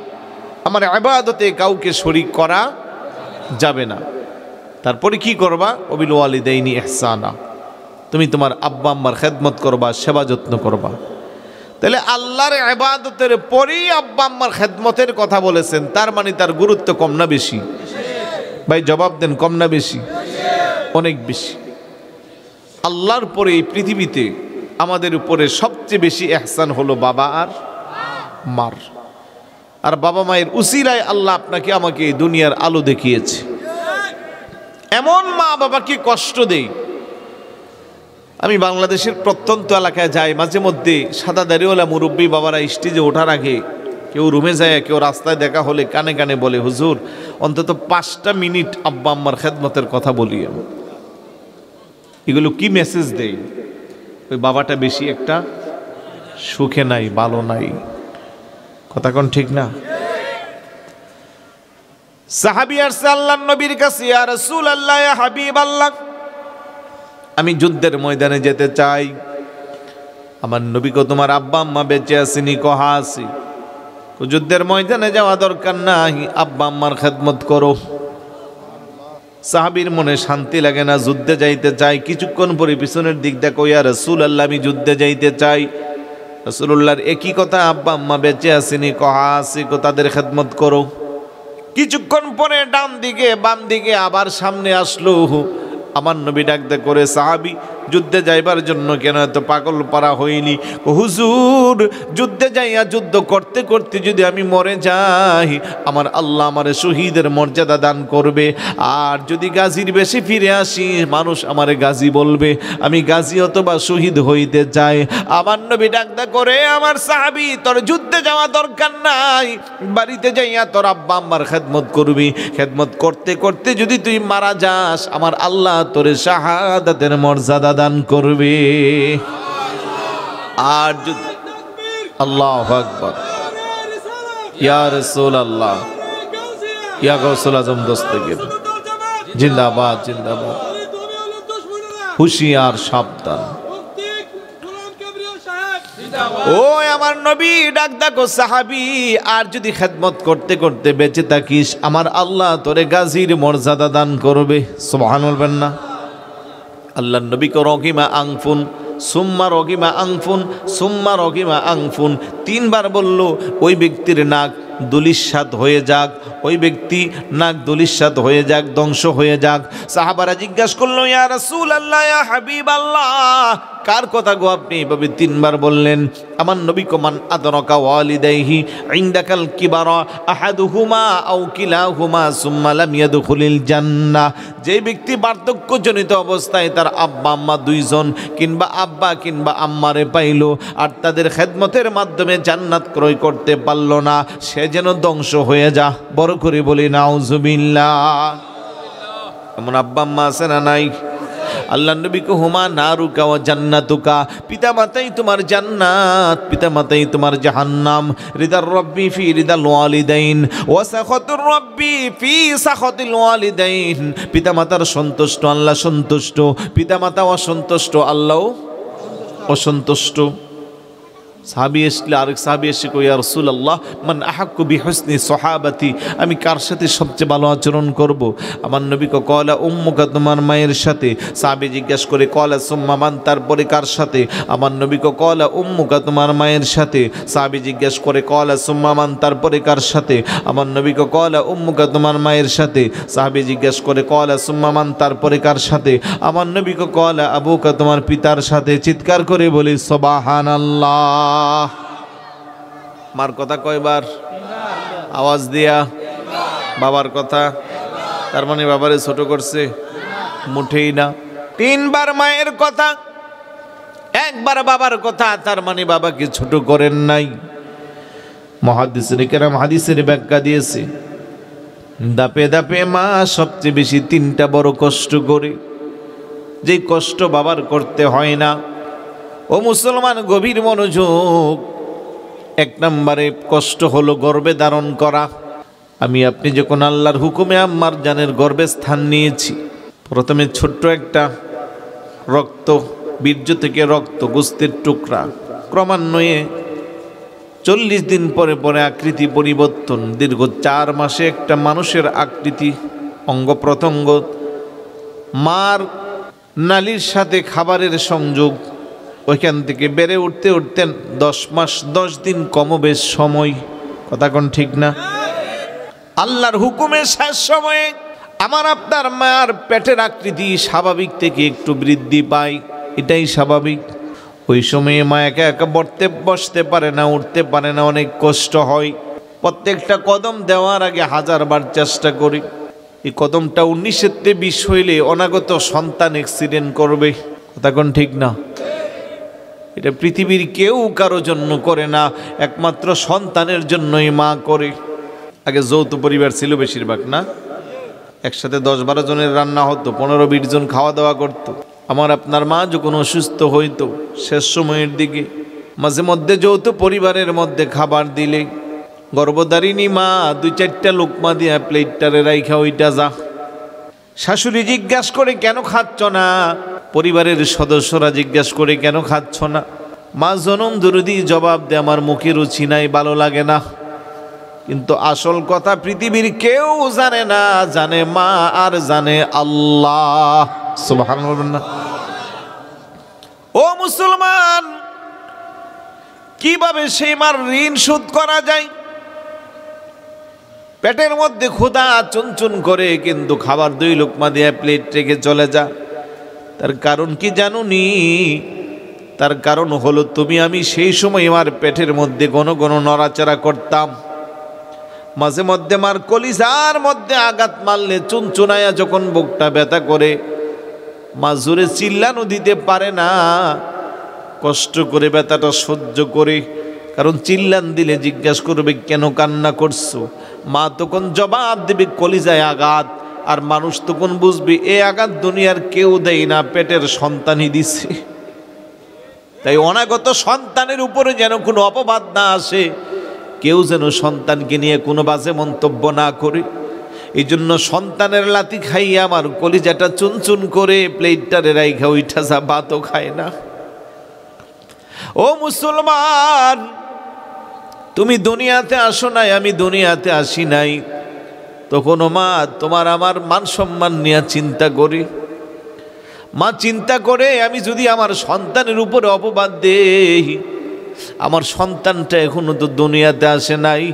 Speaker 1: আমার ইবাদতে কাউকে শরীক করা যাবে না। তারপরে কি করবা? ওয়া বিল ওয়ালিদাইনি ইহসানা, তুমি তোমার আব্বা আম্মার খেদমত করবা, সেবা যত্ন করবা। তাহলে আল্লাহর ইবাদতের পরেই আব্বা আম্মার খেদমতের কথা বলেছেন, তার মানে তার গুরুত্ব কম না বেশি? ভাই জবাব দেন, কম না বেশি? অনেক বেশি। আল্লাহর পরে এই পৃথিবীতে আমাদের উপরে সবচেয়ে বেশি ইহসান হলো বাবা আর মার। আর বাবা মায়ের উসিলায় আল্লাহ আপনাকে আমাকে এই দুনিয়ার আলো দেখিয়েছে। এমন মা বাবাকে কষ্ট দেই। আমি বাংলাদেশের প্রত্যন্ত এলাকায় যাই, মাঝে মধ্যে সাদা দাড়িওয়ালা মুরব্বী বাবারা স্টেজে ওঠার আগে কেউ রুমে যায়, কেউ রাস্তায় দেখা হলে কানে কানে বলে, হুজুর অন্তত 5টা মিনিট আব্বা আম্মার খেদমতের কথা বলি। এগুলো কি মেসেজ দেয়? ওই বাবাটা বেশি একটা সুখে নাই, ভালো নাই। কথা কোন ঠিক না? সাহাবী আসছে আল্লাহর নবীর কাছে, ইয়া রাসূলুল্লাহ, ইয়া হাবিবাল্লাহ, আমি যুদ্ধের ময়দানে যেতে চাই। আমার নবী কো তোমার আব্বা আম্মা বেঁচে আসেনি? কহা আছে। যুদ্ধের ময়দানে যাওয়া দরকার নাই, আব্বা আম্মার খেদমত করো। সাহাবীর মনে শান্তি লাগে না, যুদ্ধে যাইতে চাই। কিছুক্ষণ পরে পিছনের দিক দেখো, ইয়া রাসূলুল্লাহ, আমি যুদ্ধে যাইতে চাই। রাসূলুল্লাহর একই কথা, আব্বা আম্মা বেঁচে আসেনি? কহা আছে। তাদের খেদমত করো। কিছুক্ষণ পরে ডান দিকে বাম দিকে আবার সামনে আসলো। আমার নবী ডাকতে করে, সাহাবী যুদ্ধে যাইবার জন্য কেন এত পাগল পারা হইনি? হুজুর যুদ্ধে যাইয়া যুদ্ধ করতে করতে যদি আমি মরে যাই, আমার আল্লাহ আমারে শহীদের মর্যাদা দান করবে। আর যদি গাজীর বেশি ফিরে আসি, মানুষ আমারে গাজী বলবে। আমি গাজী অথবা শহীদ হইতে চাই। আমার নবী ডাকদা করে, আমার সাহাবী তোর যুদ্ধে যাওয়া দরকার নাই, বাড়িতে যাইয়া তোর আব্বা আম্মার খেদমত করবি। খেদমত করতে করতে যদি তুই মারা যাস, আমার আল্লাহ তোরে শাহাদাতের মর্যাদা দান করবে। আর যদি আল্লাহু আকবার, ইয়া রাসূলুল্লাহ, ইয়া গাউসুল আজম দস্তগীর জিন্দাবাদ জিন্দাবাদ। হুঁশিয়ার সাবধান। ও আমার নবী ডাক দেখো সাহাবী, আর যদি খেদমত করতে করতে বেঁচে থাকিস, আমার আল্লাহ তোরে গাজীর মর্যাদা দান করবে। সুবহানাল্লাহ বলবেন না? আল্লাহ নবী কো রহিমা আনফুন সুম্মা রহিমা আনফুন সুম্মা রহিমা আনফুন, তিনবার বলল ওই ব্যক্তির নাক দুলিশাত হয়ে যাক, ওই ব্যক্তি নাক দুলিশাত হয়ে যাক, ধ্বংস হয়ে যাক। সাহাবারা জিজ্ঞাসা করলো, ইয়া রাসূলুল্লাহ, ইয়া হাবিবাল্লাহ, কার কথা গো আপনি এভাবে তিনবার বললেন? আমার নবী কমান আদরাকা ওয়ালিদাইহি ইনদাকাল কিবারা আহাদুহুমা আও কিলাহুমা সুম্মা লাম ইয়াদখুলিল জান্নাহ, যে ব্যক্তি বার্ধক্যজনিত অবস্থায় তার আব্বা আম্মা দুইজন কিংবা আব্বা কিংবা আম্মারে পাইল আর তাদের খেদমতের মাধ্যমে জান্নাত ক্রয় করতে পারল না, সে যেন ধ্বংস হয়ে যা। বড় করে বলি নাউজুবিল্লাহ। এমন আব্বা আম্মা আছে না নাই? আল্লাহ নবী কো হুমা নারুকা ওয়া জান্নাতুকা, পিতা মাতাই তোমার জান্নাত, পিতা মাতাই তোমার জাহান্নাম। রিদার রব্বি ফি রিদাল ওয়ালিদাইন ওয়া সাখাতুর রব্বি ফি সাখাতিল ওয়ালিদাইন, পিতা মাতার সন্তুষ্ট আল্লাহ সন্তুষ্ট, পিতা মাতা অসন্তুষ্ট আল্লাহ অসন্তুষ্ট। সাহাবী এসলে আরেক সাহাবী এসে কই, ইয়া রাসূলুল্লাহ মান আহাক্কু বিহুসনি সাহাবাতি, আমি কার সাথে সবচেয়ে ভালো আচরণ করব? আমার নবী কো কলা উম্মুকা, তোমার মায়ের সাথে। সাহাবী জিজ্ঞেস করে কলা সুম্মা মান, তারপরে কার সাথে? আমার নবী কো কলা উম্মুকা, তোমার মায়ের সাথে। সাহাবী জিজ্ঞেস করে কলা সুম্মা মান, তারপরে কার সাথে? আমার নবী কো কলা উম্মুকা, তোমার মায়ের সাথে। সাহাবী জিজ্ঞেস করে কলা সুম্মা মান, তারপরে কার সাথে? আমার নবী কো কলা আবুকা, তোমার পিতার সাথে। চিৎকার করে বলি সুবহানাল্লাহ। মার কথা কয়বার? আওয়াজ দিয়া। বাবার কথা? তার মানে বাবারে ছোট করছে? মুঠেই না। তিনবার মায়ের কথা, একবার বাবার কথা, তার মানে বাবাকে ছোট করেন নাই। মুহাদ্দিসিনে কেরাম হাদিসের ব্যাখ্যা দিয়েছে, দাপে দাপে মা সবচেয়ে বেশি তিনটা বড় কষ্ট করে, যেই কষ্ট বাবার করতে হয় না। ও মুসলমান, গভীর মনোযোগ। এক নম্বরে কষ্ট হলো গর্ভে ধারণ করা। আমি আপনি যখন আল্লাহর হুকুমে আম্মার জানের গর্ভে স্থান নিয়েছি, প্রথমে ছোট্ট একটা রক্ত, বীর্য থেকে রক্ত, গোস্তের টুকরা, ক্রমান্বয়ে 40 দিন পরে পরে আকৃতি পরিবর্তন, দীর্ঘ 4 মাসে একটা মানুষের আকৃতি, অঙ্গ প্রত্যঙ্গ, মার নালীর সাথে খাবারের সংযোগ, ওইখান থেকে বেড়ে উঠতে উঠতে 10 মাস 10 দিন কমবেশ সময়। কথা কোন ঠিক না? আল্লাহর হুকুমের শেষ সময়ে আমার আপনার মার পেটের আকৃতি স্বাভাবিক থেকে একটু বৃদ্ধি পায়, এটাই স্বাভাবিক। ওই সময়ে মা একা একা বসতে পারে না, উঠতে পারে না, অনেক কষ্ট হয়। প্রত্যেকটা কদম দেওয়ার আগে 1000 বার চেষ্টা করি। এই কদমটা 19-তে 20 হইলে অনাগত সন্তান অ্যাক্সিডেন্ট করবে। কথা কোন ঠিক না? এটা পৃথিবীর কেউ কারো জন্য করে না, একমাত্র সন্তানের জন্যই মা করে। আগে যৌথ পরিবার ছিল বেশিরভাগ, না? একসাথে 10-12 জনের রান্না হতো, 15-20 জন খাওয়া দাওয়া করতো। আমার আপনার মা যখন অসুস্থ হইতো শেষ সময়ের দিকে, মাঝে মধ্যে যৌথ পরিবারের মধ্যে খাবার দিলে গর্ভধারিণী মা 2-4টা লোকমা দিয়া প্লেটটারে রাইখা ওইটা যা। শাশুড়ি জিজ্ঞাসা করে কেন খাচ্ছ না? পরিবারের সদস্যরা জিজ্ঞাসা করে কেন খাচ্ছ না? মা জনম দরদি জবাব দেয়, আমার মুখে রুচি নাই, ভালো লাগে না। কিন্তু আসল কথা পৃথিবীর কেউ জানে না, জানে মা আর জানে আল্লাহ। সুবহানাল্লাহ। ও মুসলমান, কিভাবে সেই মার ঋণ শোধ করা যায়? পেটের মধ্যে ক্ষুধা চুনচুন করে, কিন্তু খাবার 2 লোকমা দিয়ে প্লেট রেখে চলে যা। তার কারণ কি জানুনি? তার কারণ হলো তুমি আমি সেই সময় আমার পেটের মধ্যে ঘন ঘন নড়াচড়া করতাম। মাঝে মধ্যে আমার কলিজার মধ্যে আঘাত মারলে চুনচুনায়া যখন বুকটা ব্যথা করে, মা জোরে চিল্লানো দিতে পারে না, কষ্ট করে ব্যথাটা সহ্য করে। কারণ চিল্লান দিলে জিজ্ঞাসা করবে কেন কান্না করছো, মা তখন জবাব দেবে কলিজায় আঘাত। আর মানুষ তখন বুঝবে এ আঘাত দুনিয়ার কেউ দেয় না, পেটের সন্তানই দিছে। তাই অনাগত সন্তানের উপরে যেন কোনো অপবাদ না আসে, কেউ যেন সন্তানকে নিয়ে কোনো বাজে মন্তব্য না করে। এই জন্য সন্তানের লাথি খাইয়া আমার কলিজাটা চুনচুন করে প্লেটটারে রাইখা ওইটা যা ভাতও খায় না। ও মুসলমান, তুমি দুনিয়াতে আসো নাই, আমি দুনিয়াতে আসি নাই, তখন মা তোমার আমার মান সম্মান নিয়ে চিন্তা করি। মা চিন্তা করে আমি যদি আমার সন্তানের উপরে অপবাদ দেই, আমার সন্তানটা এখনো তো দুনিয়াতে আসে নাই,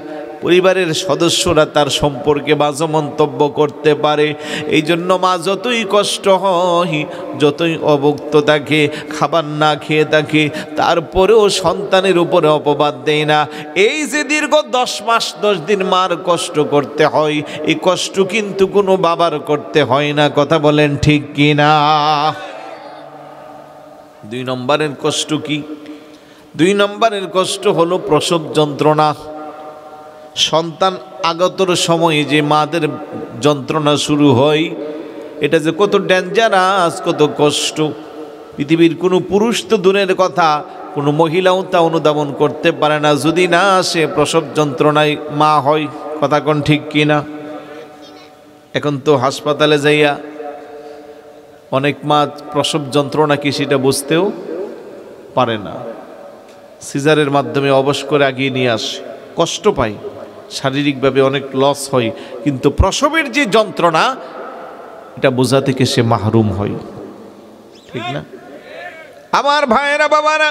Speaker 1: পরিবারের সদস্যরা তার সম্পর্কে বাজে মন্তব্য করতে পারে। এই জন্য মা যতই কষ্ট হয়, যতই অভুক্ত থাকে, খাবার না খেয়ে থাকে, তারপরেও সন্তানের উপরে অপবাদ দেয় না। এই যে দীর্ঘ 10 মাস 10 দিন মার কষ্ট করতে হয়, এই কষ্ট কিন্তু কোনো বাবার করতে হয় না। কথা বলেন ঠিক কি না? 2 নম্বরের কষ্ট কি? 2 নম্বরের কষ্ট হলো প্রসব যন্ত্রণা। সন্তান আগতর সময়ে যে মাদের যন্ত্রণা শুরু হয়, এটা যে কত ডেঞ্জারাস, কত কষ্ট, পৃথিবীর কোনো পুরুষ তো দূরের কথা, কোনো মহিলাও তা অনুধাবন করতে পারে না যদি না সে প্রসব যন্ত্রণায় মা হয়। কথা কোন ঠিক কি না? এখন তো হাসপাতালে যাইয়া অনেক মা প্রসব যন্ত্রণা কি সেটা বুঝতেও পারে না, সিজারের মাধ্যমে অবশ করে আগিয়ে নিয়ে আসে, কষ্ট পায়, শারীরিকভাবে অনেক লস হয়, কিন্তু প্রসবের যে যন্ত্রণা এটা বোঝা থেকে সে মাহরুম হয়। ঠিক না? আমার ভাইয়েরা বাবারা,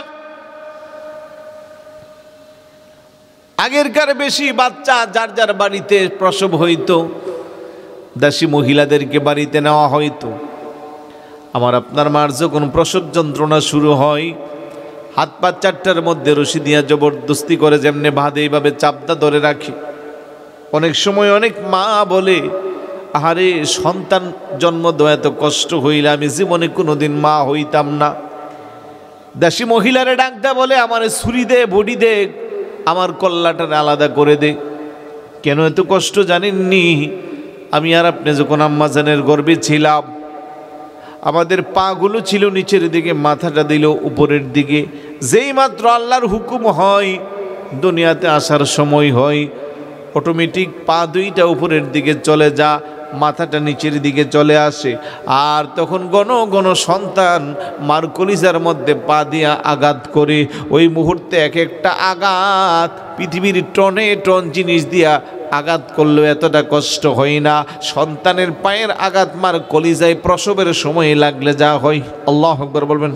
Speaker 1: আগেরকার বেশি বাচ্চা যার যার বাড়িতে প্রসব হইতো, দাসী মহিলাদেরকে বাড়িতে নেওয়া হইতো। আমার আপনার মার যখন প্রসব যন্ত্রণা শুরু হয়, হাত পা 4টার মধ্যে রশি দিয়া জবরদস্তি করে যেমনে বাঁধে এইভাবে চাপদা ধরে রাখে। অনেক সময় অনেক মা বলে, আহারে সন্তান জন্ম দেওয়া এত কষ্ট হইলে আমি জীবনে কোনোদিন মা হইতাম না। দাসী মহিলারে ডাকতে বলে, আমারে ছুরি দে, বডি দে, আমার কল্লাটা আলাদা করে দে। কেন এত কষ্ট জানেননি? আমি আর আপনি যখন আম্মাজানের গর্ভে ছিলাম, আমাদের পাগুলো ছিল নিচের দিকে, মাথাটা দিল উপরের দিকে। যেই মাত্র আল্লাহর হুকুম হয়, দুনিয়াতে আসার সময় হয়, অটোমেটিক পা 2টা উপরের দিকে চলে যা, মাথাটা নিচের দিকে চলে আসে। আর তখন ঘন ঘন সন্তান মার কলিজার মধ্যে পা দিয়া আঘাত করে। ওই মুহূর্তে এক একটা আঘাত পৃথিবীর টনে টন জিনিস দিয়া আঘাত করলেও এতটা কষ্ট হয় না। সন্তানের পায়ের আঘাত মার কলিজায় প্রসবের সময় লাগলে যা হয়, আল্লাহু আকবার বলবেন।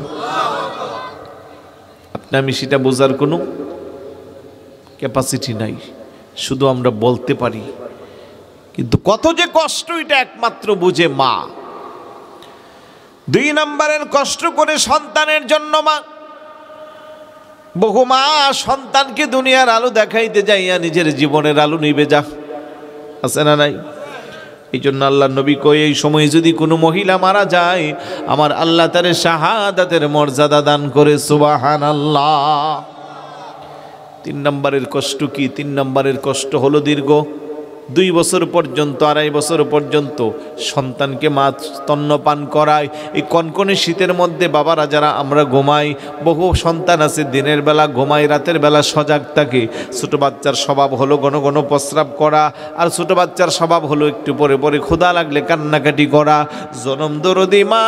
Speaker 1: আপনি আমি সেটা বোঝার কোনো ক্যাপাসিটি নাই, শুধু আমরা বলতে পারি, কিন্তু কত যে কষ্ট এটা একমাত্র বুঝে মা। 2 নম্বরের কষ্ট করে সন্তানের জন্য মা। বহু মা সন্তানকে দুনিয়ার আলো দেখাইতে যাইয়া নিজের জীবনের আলো নিবে যা, আছে না নাই? এই জন্য আল্লাহ নবী কই, এই সময় যদি কোনো মহিলা মারা যায়, আমার আল্লাহ তারে শাহাদাতের মর্যাদা দান করে। সুবহানাল্লাহ। 3 নম্বরের কষ্ট কি? 3 নম্বরের কষ্ট হলো দীর্ঘ 2 বছর পর্যন্ত, 2.5 বছর পর্যন্ত সন্তানকে মা স্তন্যপান করায়। এই কনকনে শীতের মধ্যে বাবারা যারা আমরা ঘুমাই, বহু সন্তান আছে দিনের বেলা ঘুমায়, রাতের বেলা সজাগ থাকে। ছোটো বাচ্চার স্বভাব হলো ঘন ঘন প্রস্রাব করা, আর ছোটো বাচ্চার স্বভাব হলো একটু পরে পরে ক্ষুধা লাগলে কান্নাকাটি করা। জনম দরদি মা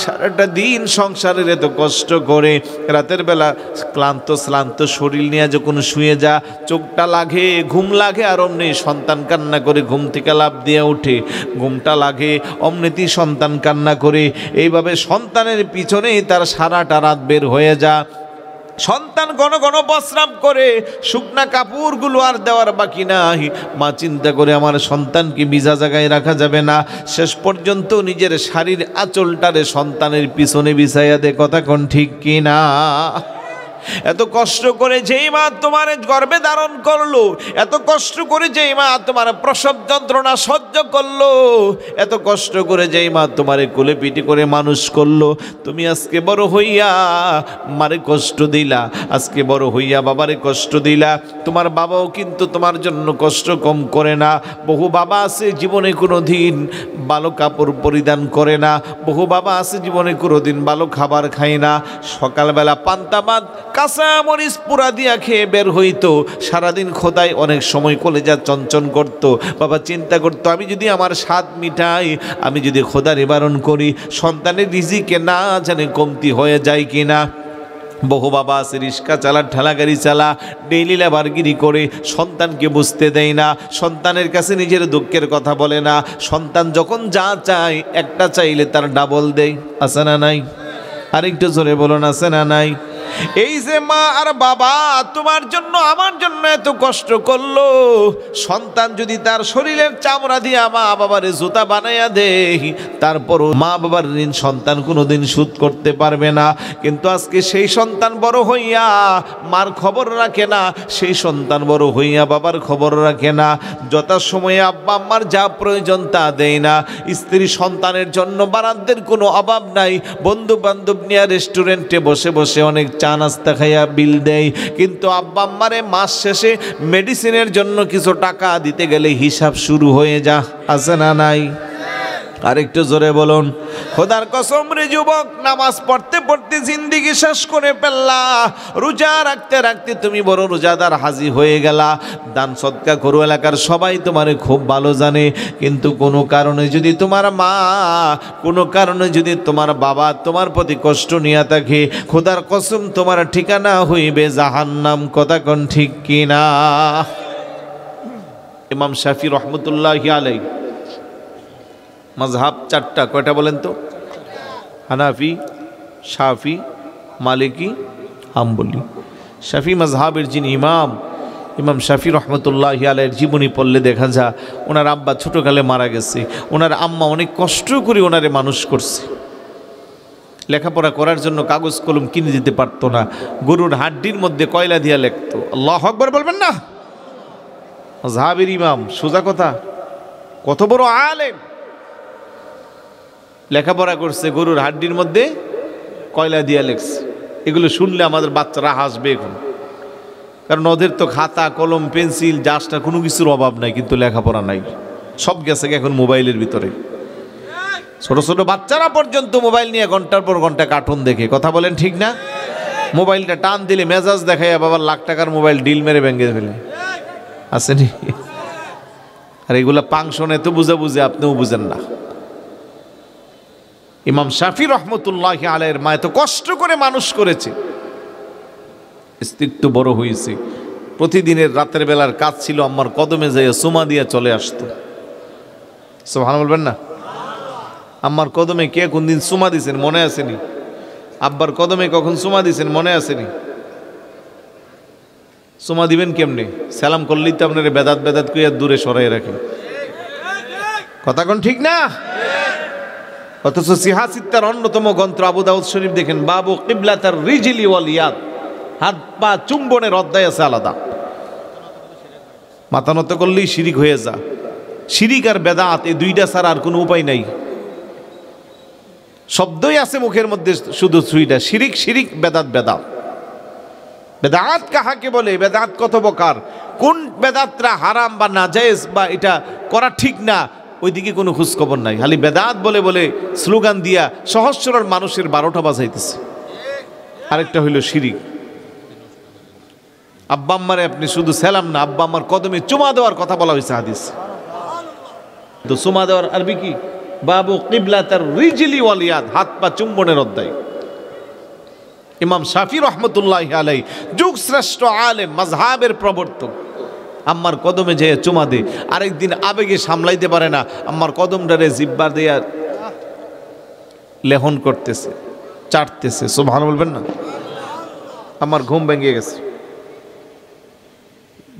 Speaker 1: সারাটা দিন সংসারের এত কষ্ট করে, রাতের বেলা ক্লান্ত শ্লান্ত শরীর নিয়ে যখন শুয়ে যা, চোখটা লাগে, ঘুম লাগে, আর অমনি সন্তান কান্না করে ঘুম থেকে লাফ দিয়ে ওঠে, ঘুমটা লাগে, অমনিতেই সন্তান কান্না করে। এইভাবে সন্তানের পিছনেই তার সারাটা রাত বের হয়ে যা। সন্তান ঘন ঘন প্রস্রাব করে, শুকনা কাপড়গুলো আর দেওয়ার বাকি নাই। মা চিন্তা করে আমার সন্তানকে ভিজা জায়গায় রাখা যাবে না, শেষ পর্যন্ত নিজের শাড়ির আঁচলটারে সন্তানের পিছনে বিছাইয়া দে। কথা কোন ঠিক কি না? এত কষ্ট করে যেই মা তোমার গর্ভে ধারণ করলো, এত কষ্ট করে যেই মা তোমার প্রসব যন্ত্রণা সহ্য করলো, এত কষ্ট করে যেই মা তোমার কোলে পিঠে করে মানুষ করলো, তুমি আজকে বড় হইয়া মারে কষ্ট দিলা, আজকে বড় হইয়া বাবারে কষ্ট দিলা। তোমার বাবাও কিন্তু তোমার জন্য কষ্ট কম করে না। বহু বাবা আছে জীবনে কোনো দিন ভালো কাপড় পরিধান করে না, বহু বাবা আছে জীবনে কোনো দিন ভালো খাবার খায় না। সকালবেলা পান্তা ভাত কাঁচা মরিচ পুরা দিয়া খেয়ে বের হইতো, সারাদিন খোদায় অনেক সময় কলেজা চঞ্চন করত। বাবা চিন্তা করতো, আমি যদি আমার স্বাদ মিটাই, আমি যদি খোদা নিবারণ করি, সন্তানের রিজিকে না জানে কমতি হয়ে যায় কিনা। বহু বাবা আছে রিক্সা চালা, ঠেলা গাড়ি চালা, ডেইলি লেবারগিরি করে, সন্তানকে বুঝতে দেয় না, সন্তানের কাছে নিজের দুঃখের কথা বলে না। সন্তান যখন যা চায়, একটা চাইলে তার ডাবল দেয়। আছে না নাই? আরেকটু জোরে বলুন, আছে না নাই? এই যে মা আর বাবা তোমার জন্য আমার জন্য এত কষ্ট করলো, সন্তান যদি তার শরীরের চামড়া দিয়া মা বাবার জুতা বানাইয়া দেয়, তারপরও মা বাবার ঋণ সন্তান কোনোদিন শোধ করতে পারবে না। কিন্তু আজকে সেই সন্তান বড় হইয়া মার খবর রাখে না, সেই সন্তান বড় হইয়া বাবার খবর রাখে না, যথাসময়ে আব্বা আম্মার যা প্রয়োজন তা দেয় না। স্ত্রী সন্তানের জন্য বারান্দের কোনো অভাব নাই, বন্ধু বান্ধব নিয়ে রেস্টুরেন্টে বসে বসে অনেক চা নাস্তা খাইয়া বিল দেয়, কিন্তু আব্বা আম্মারে মাস শেষে মেডিসিনের জন্য কিছু টাকা দিতে গেলে হিসাব শুরু হয়ে যা। আছে না নাই? আরেকটু জোরে বলুন। খোদার কসম রে যুবক, নামাজ পড়তে পড়তে জিন্দিগি শেষ করে ফেললা, রোজা রাখতে রাখতে তুমি বড় রোজাদার হাজি হয়ে গেলা, দান সদকা করো, এলাকার সবাই তোমারে খুব ভালো জানে, কিন্তু কোনো কারণে যদি তোমার মা, কোনো কারণে যদি তোমার বাবা তোমার প্রতি কষ্ট নিয়ে থাকে, খোদার কসম তোমার ঠিকানা হইবে জাহান্নাম। কথা কোন ঠিক কিনা? ইমাম শাফি রহমতুল্লাহি আলাইহি মজহাব চারটা, কয়টা বলেন তো? হানাফি, শাফি, মালিকি, হাম্বলি। শাফি মজহাবের যিনি ইমাম, ইমাম শাফি রহমতুল্লাহি আলাইহির জীবনী পড়লে দেখা যায় ওনার আব্বা ছোটোকালে মারা গেছে, ওনার আম্মা অনেক কষ্ট করে ওনারে মানুষ করছে। লেখাপড়া করার জন্য কাগজ কলম কিনে দিতে পারতো না, গরুর হাড্ডির মধ্যে কয়লা দিয়া লেখতো। আল্লাহু আকবার বলবেন না? মজহাবের ইমাম, সোজা কথা, কত বড় আলেম, লেখাপড়া করছে, গরুর হাড্ডির মধ্যে কয়লা দিয়া লেখছে। এগুলো শুনলে আমাদের বাচ্চারা হাসবে এখন, কারণ ওদের তো খাতা কলম পেন্সিল জাস্টা কোনো কিছুর অভাব নাই, কিন্তু লেখাপড়া নাই, সব গেছে এখন মোবাইলের ভিতরে। ছোট ছোট বাচ্চারা পর্যন্ত মোবাইল নিয়ে ঘন্টার পর ঘন্টা কার্টুন দেখে। কথা বলেন ঠিক না? মোবাইলটা টান দিলে মেজাজ দেখায় বাবার লাখ টাকার মোবাইল ডিল মেরে ভেঙে ফেলে, আসেনি? আর এগুলা পাংশনে তো বুঝে বুঝে আপনিও বুঝেন না। ইমাম শাফি রহমতুল্লাহি আলাইহির মা এত কষ্ট করে মানুষ করেছে, স্ত্রীত্ব বড় হয়েছে, প্রতিদিনের রাতের বেলার কাজ ছিল আম্মার কদমে যাইয়া চুমা দিয়ে চলে আসতো। সুবহানাল্লাহ বলবেন না? আম্মার কদমে কে কোন দিন চুমা দিছেন মনে আসেনি? আব্বার কদমে কখন চুমা দিছেন মনে আসেনি? চুমা দিবেন কেমনে? সালাম করলেই তো আপনার বেদাত বেদাত কইয়া দূরে সরাই রাখেন। কথা কোন ঠিক না? অথচ সিহাসিত্তার অন্যতম গ্রন্থ আবু দাউদ শরীফ দেখেন, বাবু কিবলাতার রিজলি ওয়াল ইয়াদ, হাত পা চুম্বনের অধ্যায় আছে আলাদা। মাথা নত করলেই শিরিক হয়ে যা। শিরিক আর বেদাত এই দুইটা ছাড়া আর কোনো উপায় নাই। শব্দই আছে মুখের মধ্যে শুধু সুইটা, শিরিক শিরিক, বেদাত বেদাত। বেদাত কাহাকে বলে? বেদাত কত প্রকার, কোন বেদাতরা হারাম বা নাজায়েজ বা এটা করা ঠিক না, ওইদিকে কোনো খোঁজ খবর নাই। খালি বেদাত বলে বলে স্লোগান দিয়া সহজ সরল মানুষের 12টা বাজাইতেছে। আরেকটা হইল শিরিক। আব্বা আম্মারে আপনি শুধু সালাম না, আব্বা আম্মার কদমে চুমা দেওয়ার কথা বলা হয়েছে হাদিস। তো চুমা দেওয়ার আরবি কি? বাবু কিবলাতার রিজলি ওয়াল ইয়াদ, হাত পা চুম্বনের অধ্যায়। ইমাম শাফি রহমতুল্লাহি আলাইহি যুগ শ্রেষ্ঠ আলেম, মাযহাবের প্রবর্তক, আম্মার কদমে যেয়ে চুমা দে। আরেকদিন আবেগে সামলাইতে পারে না, আম্মার কদমটারে জিব্বা দেয়া লেহন করতেছে, চাটতেছে। সুবহানাল্লাহ বলবেন না? আমার ঘুম ভেঙে গেছে।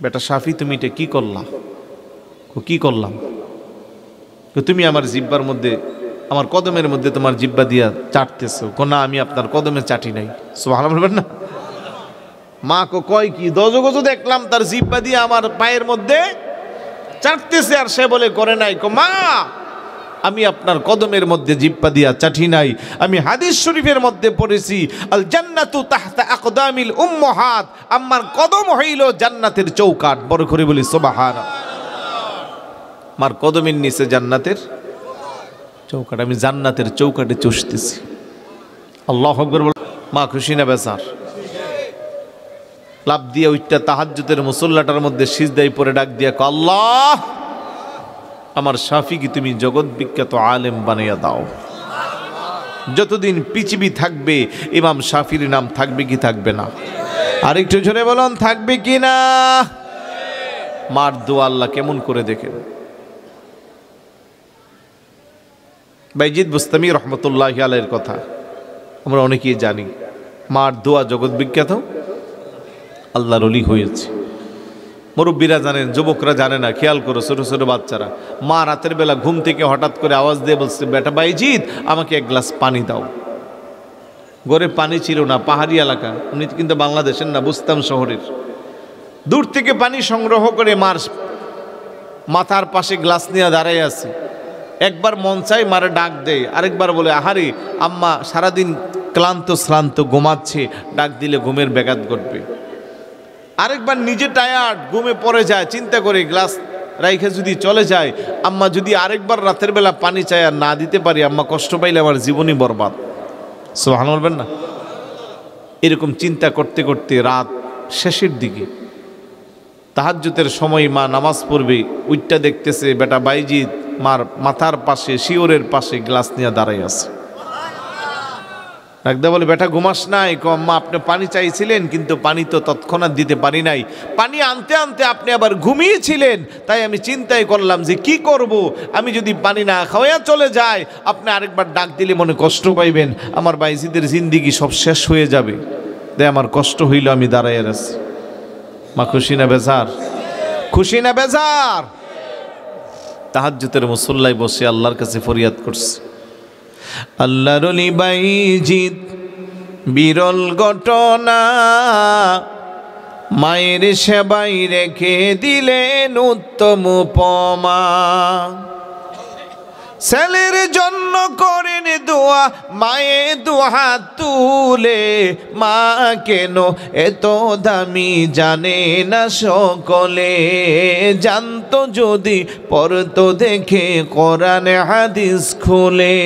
Speaker 1: বেটা শাফি তুমি এটা কি করলা? কি করলাম? তুমি আমার জিব্বার মধ্যে, আমার কদমের মধ্যে তোমার জিব্বা দিয়া চাটতেছো। না, আমি আপনার কদমে চাটি নাই। সুবহানাল্লাহ বলবেন না? মা কয় কি, দজগজ দেখলাম তার জিব্বা দিয়ে আমার পায়ের মধ্যে চাটতেছে, আর সে বলে করে নাই। মা, আমি আপনার কদমের মধ্যে জিব্বা দিয়া চাটি নাই। আমি হাদিস শরীফের মধ্যে পড়েছি, আল জান্নাতু তাহতা আকদামিল উম্মাহাত, আমার কদম হইল জান্নাতের চৌকাঠ। বড় করে বলি সুবহানাল্লাহ। আমার কদমের নিচে জান্নাতের চৌকাঠ, আমি জান্নাতের চৌকাঠে চষতেছি। আল্লাহু আকবার। মা খুশি না বেজার? লাভ দিয়ে ওইটা তাহাজ্জুদের মুসল্লাটার মধ্যে সিজদায় পড়ে ডাক দিয়া আল্লাহ, আমার শাফিকে তুমি জগৎ বিখ্যাত আলেম বানাইয়া দাও। যতদিন পৃথিবী থাকবে ইমাম শাফির নাম থাকবে কি থাকবে না? আরেকটু জোরে বলুন, থাকবে কি না? মার দোয়া আল্লাহ কেমন করে দেখেন। বাইজিদ বুস্তামি রহমতুল্লাহি আলাইহির কথা আমরা অনেকেই জানি। মার দোয়া জগৎ বিখ্যাত, আল্লাহর ওলি হয়েছে। মুরব্বীরা জানেন, যুবকরা জানে না। খেয়াল করো, ছোট ছোট বাচ্চারা, মা রাতের বেলা ঘুম থেকে হঠাৎ করে আওয়াজ দিয়ে বলছে, বেটা বাইজিদ আমাকে এক গ্লাস পানি দাও। ঘরে পানি ছিল না, পাহাড়ি এলাকা, উনি কিন্তু বাংলাদেশের না, বুস্তাম শহরের। দূর থেকে পানি সংগ্রহ করে মার মাথার পাশে গ্লাস নিয়ে দাঁড়াই আছে। একবার মন চাই মারে ডাক দেয়, আরেকবার বলে আহারে আম্মা সারাদিন ক্লান্ত শ্রান্ত ঘুমাচ্ছে, ডাক দিলে ঘুমের ব্যাঘাত ঘটবে। আরেকবার নিজে টায়ার্ড, ঘুমে পড়ে যায়, চিন্তা করে গ্লাস রাইখে যদি চলে যায়, আম্মা যদি আরেকবার রাতের বেলা পানি চাই আর না দিতে পারি, আম্মা কষ্ট পাইলে আমার জীবনই বরবাদ। সুবহানাল্লাহ বলবেন না? এরকম চিন্তা করতে করতে রাত শেষের দিকে তাহাজ্জুদের সময় মা নামাজ পড়বে, উইটটা দেখতেছে বেটা বাইজিদ মার মাথার পাশে শিওরের পাশে গ্লাস নিয়ে দাঁড়াই আছে। ডাকদা বলে, বেটা ঘুমাস নাই? আম্মা আপনি পানি চাইছিলেন, কিন্তু পানি তো তৎক্ষণাৎ দিতে পারি নাই। পানি আনতে আনতে আপনি আবার ঘুমিয়েছিলেন, তাই আমি চিন্তাই করলাম যে কি করব। আমি যদি পানি না খাওয়া চলে যায়, আপনি আরেকবার ডাক দিলে মনে কষ্ট পাইবেন, আমার বাইজিদের জিন্দিগি সব শেষ হয়ে যাবে। তাই আমার কষ্ট হইল, আমি দাঁড়াইয়া আছি। মা খুশি না বেজার? খুশি না বেজার? তাহাজ্জুদের মুসল্লায় বসে আল্লাহর কাছে ফরিয়াদ করছে। আল্লাহর ওলি বাইজিদ বিরল ঘটনা, মায়ের সেবাই রেখে দিলেন উত্তম উপমা। ছেলের জন্য করেন দোয়া, মায়ে দুহাত তুলে। মা কেন এত দামি জানে না সকলে, জানতো যদি পড়তো দেখে কোরআন হাদিস খুলে।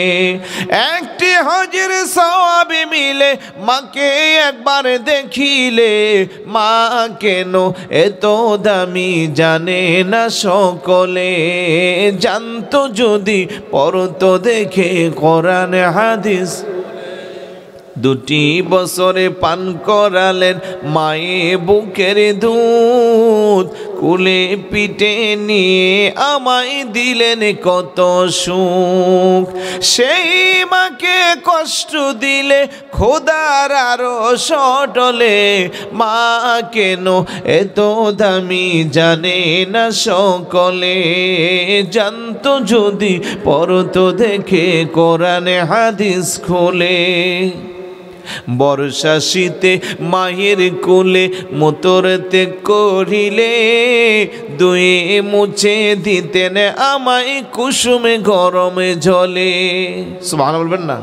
Speaker 1: একটি হজের সওয়াব মিলে মাকে একবার দেখিলে, মা কেন এত দামি জানে না সকলে, জানতো যদি পড়তো দেখে কোরআন হাদিস। দুটি বছরে পান করালেন মায়ে বুকের দুধ, কুলে পিঠে নিয়ে আমায় দিলেন কত সুখ। সেই মাকে কষ্ট দিলে খোদার আরো সটলে, মা কেন এত দামি জানে না সকলে, জানতো যদি পড়তো দেখে কোরআন হাদিস খুলে। বর্ষা শীতে মায়ের কোলে মোতরতে করিলে, দুয়ে মুছে দিতেন আমায় কুসুমে গরমে জলে। সুবহানাল্লাহ বলবেন না?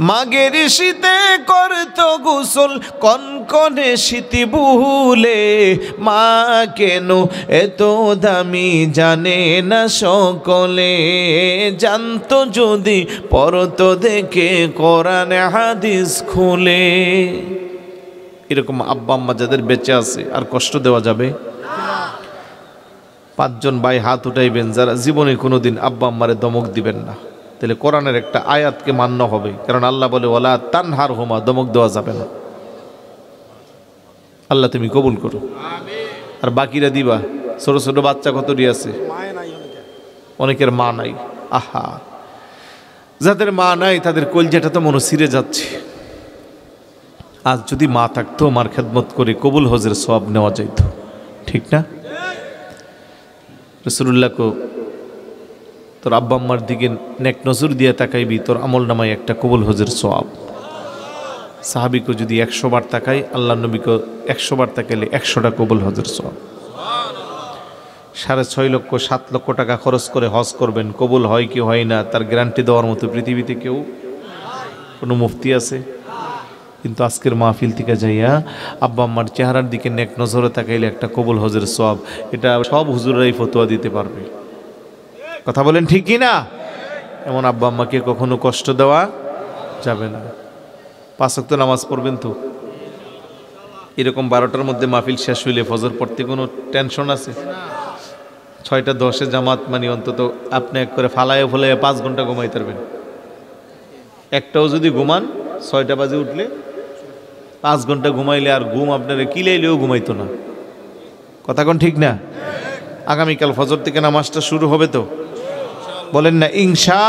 Speaker 1: মাগের শীতে করতো গোসল কনকনে শীতি ভুলে, মা কেন এত দামি জানে না সকলে, জানতো যদি পড়তো দেখে কোরআন হাদিস খুলে। এরকম আব্বা আম্মা যাদের বেঁচে আছে আর কষ্ট দেওয়া যাবে? পাঁচজন ভাই হাত উঠাইবেন যারা জীবনে কোনোদিন আব্বা আম্মারে দমক দিবেন না। তাহলে কোরআনের একটা আয়াতকে মান্য হবে, কারণ আল্লাহ বলে ওয়ালা তানহার হুমা, দমক দেওয়া যাবে না। আল্লাহ তুমি কবুল করো। আর বাকিরা দিবা। ছোট ছোট বাচ্চা কতটি আছে? অনেকের মা নাই। আহা, যাদের মা নাই তাদের কলজাটা তো মনে ছিঁড়ে যাচ্ছে। আজ যদি মা থাকতো মার খেদমত করে কবুল হজের সওয়াব নেওয়া যাইত, ঠিক না? রাসূলুল্লাহকে তোর আব্বা আম্মার দিকে নেক নজর দিয়ে তাকাইবি, তোর আমল নামায় একটা কবুল হজের সওয়াব। সাহাবিকে যদি 100 বার তাকাই, আল্লাহ নবীকে 100 বার তাকাইলে 100টা কবুল হজের সওয়াব। 6.5 লক্ষ 7 লক্ষ টাকা খরচ করে হজ করবেন, কবুল হয় কি হয় না তার গ্যারান্টি দেওয়ার মতো পৃথিবীতে কেউ কোনো মুফতি আছে? কিন্তু আজকের মাহফিল থেকে যাইয়া আব্বা আম্মার চেহারার দিকে নেক নজরে তাকাইলে একটা কবুল হজের সওয়াব, এটা সব হুজুরাই ফতোয়া দিতে পারবে। কথা বলেন ঠিক কি না? এমন আব্বা আম্মাকে কখনো কষ্ট দেওয়া যাবে না। 5 ওয়াক্ত নামাজ পড়বেন তো। এরকম 12টার মধ্যে মাহফিল শেষ হইলে ফজর পড়তে কোনো টেনশন আছে? 6:10 জামাত, মানে অন্তত আপনি এক করে ফালায় ফলাইয়ে 5 ঘন্টা ঘুমাইতে পারবেন। একটাও যদি ঘুমান 6টা বাজে উঠলে 5 ঘন্টা ঘুমাইলে আর ঘুম আপনারা কিলাইলেও ঘুমাইতো না। কথা কোন ঠিক না? আগামীকাল ফজর থেকে নামাজটা শুরু হবে তো, বলেন না ইনশা